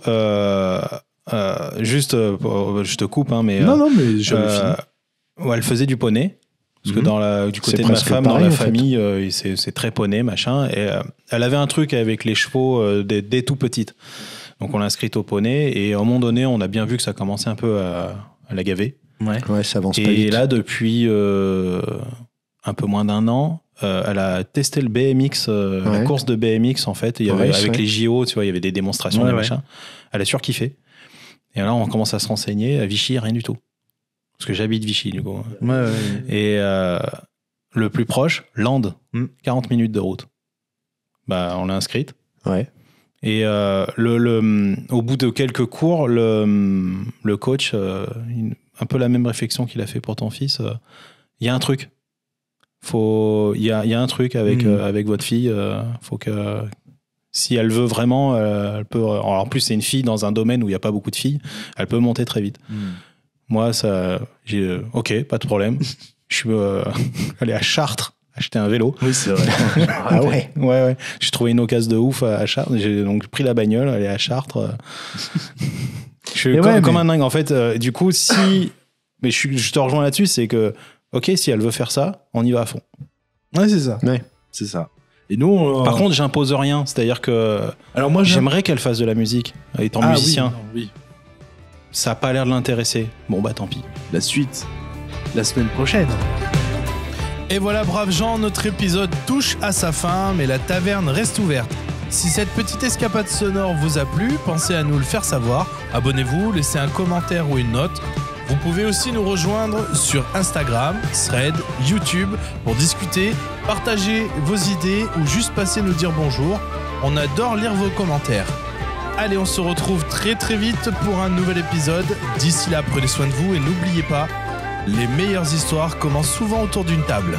juste, je te coupe, hein, mais... Non, mais j'avais fini. Ouais, elle faisait du poney. Parce que du côté de ma femme, pareil, dans la famille, c'est très poney, machin. Et elle avait un truc avec les chevaux dès tout petite. Donc on l'a inscrite au poney. Et à un moment donné, on a bien vu que ça commençait un peu à la gaver. Ouais, ça avance pas vite. Et là, depuis un peu moins d'un an, elle a testé le BMX, la course de BMX, en fait. Il y avait, avec les JO, tu vois, il y avait des démonstrations, des machins. Elle a surkiffé. Et là, on commence à se renseigner. À Vichy, rien du tout. Parce que j'habite Vichy, du coup. Et le plus proche, Landes, 40 minutes de route. Bah, on l'a inscrite. Ouais. Et au bout de quelques cours, le coach, un peu la même réflexion qu'il a fait pour ton fils, il y a un truc. Il y a un truc avec votre fille. Faut que, si elle veut vraiment, elle peut. Alors, en plus, c'est une fille dans un domaine où il n'y a pas beaucoup de filles. Elle peut monter très vite. Moi, j'ai ok, pas de problème. Je suis allé à Chartres acheter un vélo. Oui, c'est vrai. Ah ouais. Ouais. J'ai trouvé une occasion de ouf à Chartres. J'ai donc pris la bagnole, allé à Chartres. Je suis comme un dingue. En fait, du coup, mais je te rejoins là-dessus, c'est que, ok, si elle veut faire ça, on y va à fond. Ouais, c'est ça. Ouais. C'est ça. Et nous, par contre, j'impose rien. C'est-à-dire que alors moi, j'aimerais qu'elle fasse de la musique, étant musicien. Oui. Ça n'a pas l'air de l'intéresser. Bon, bah tant pis. La suite, la semaine prochaine. Et voilà, braves gens, notre épisode touche à sa fin, mais la taverne reste ouverte. Si cette petite escapade sonore vous a plu, pensez à nous le faire savoir. Abonnez-vous, laissez un commentaire ou une note. Vous pouvez aussi nous rejoindre sur Instagram, Thread, YouTube pour discuter, partager vos idées ou juste passer nous dire bonjour. On adore lire vos commentaires. Allez, on se retrouve très très vite pour un nouvel épisode. D'ici là, prenez soin de vous et n'oubliez pas, les meilleures histoires commencent souvent autour d'une table.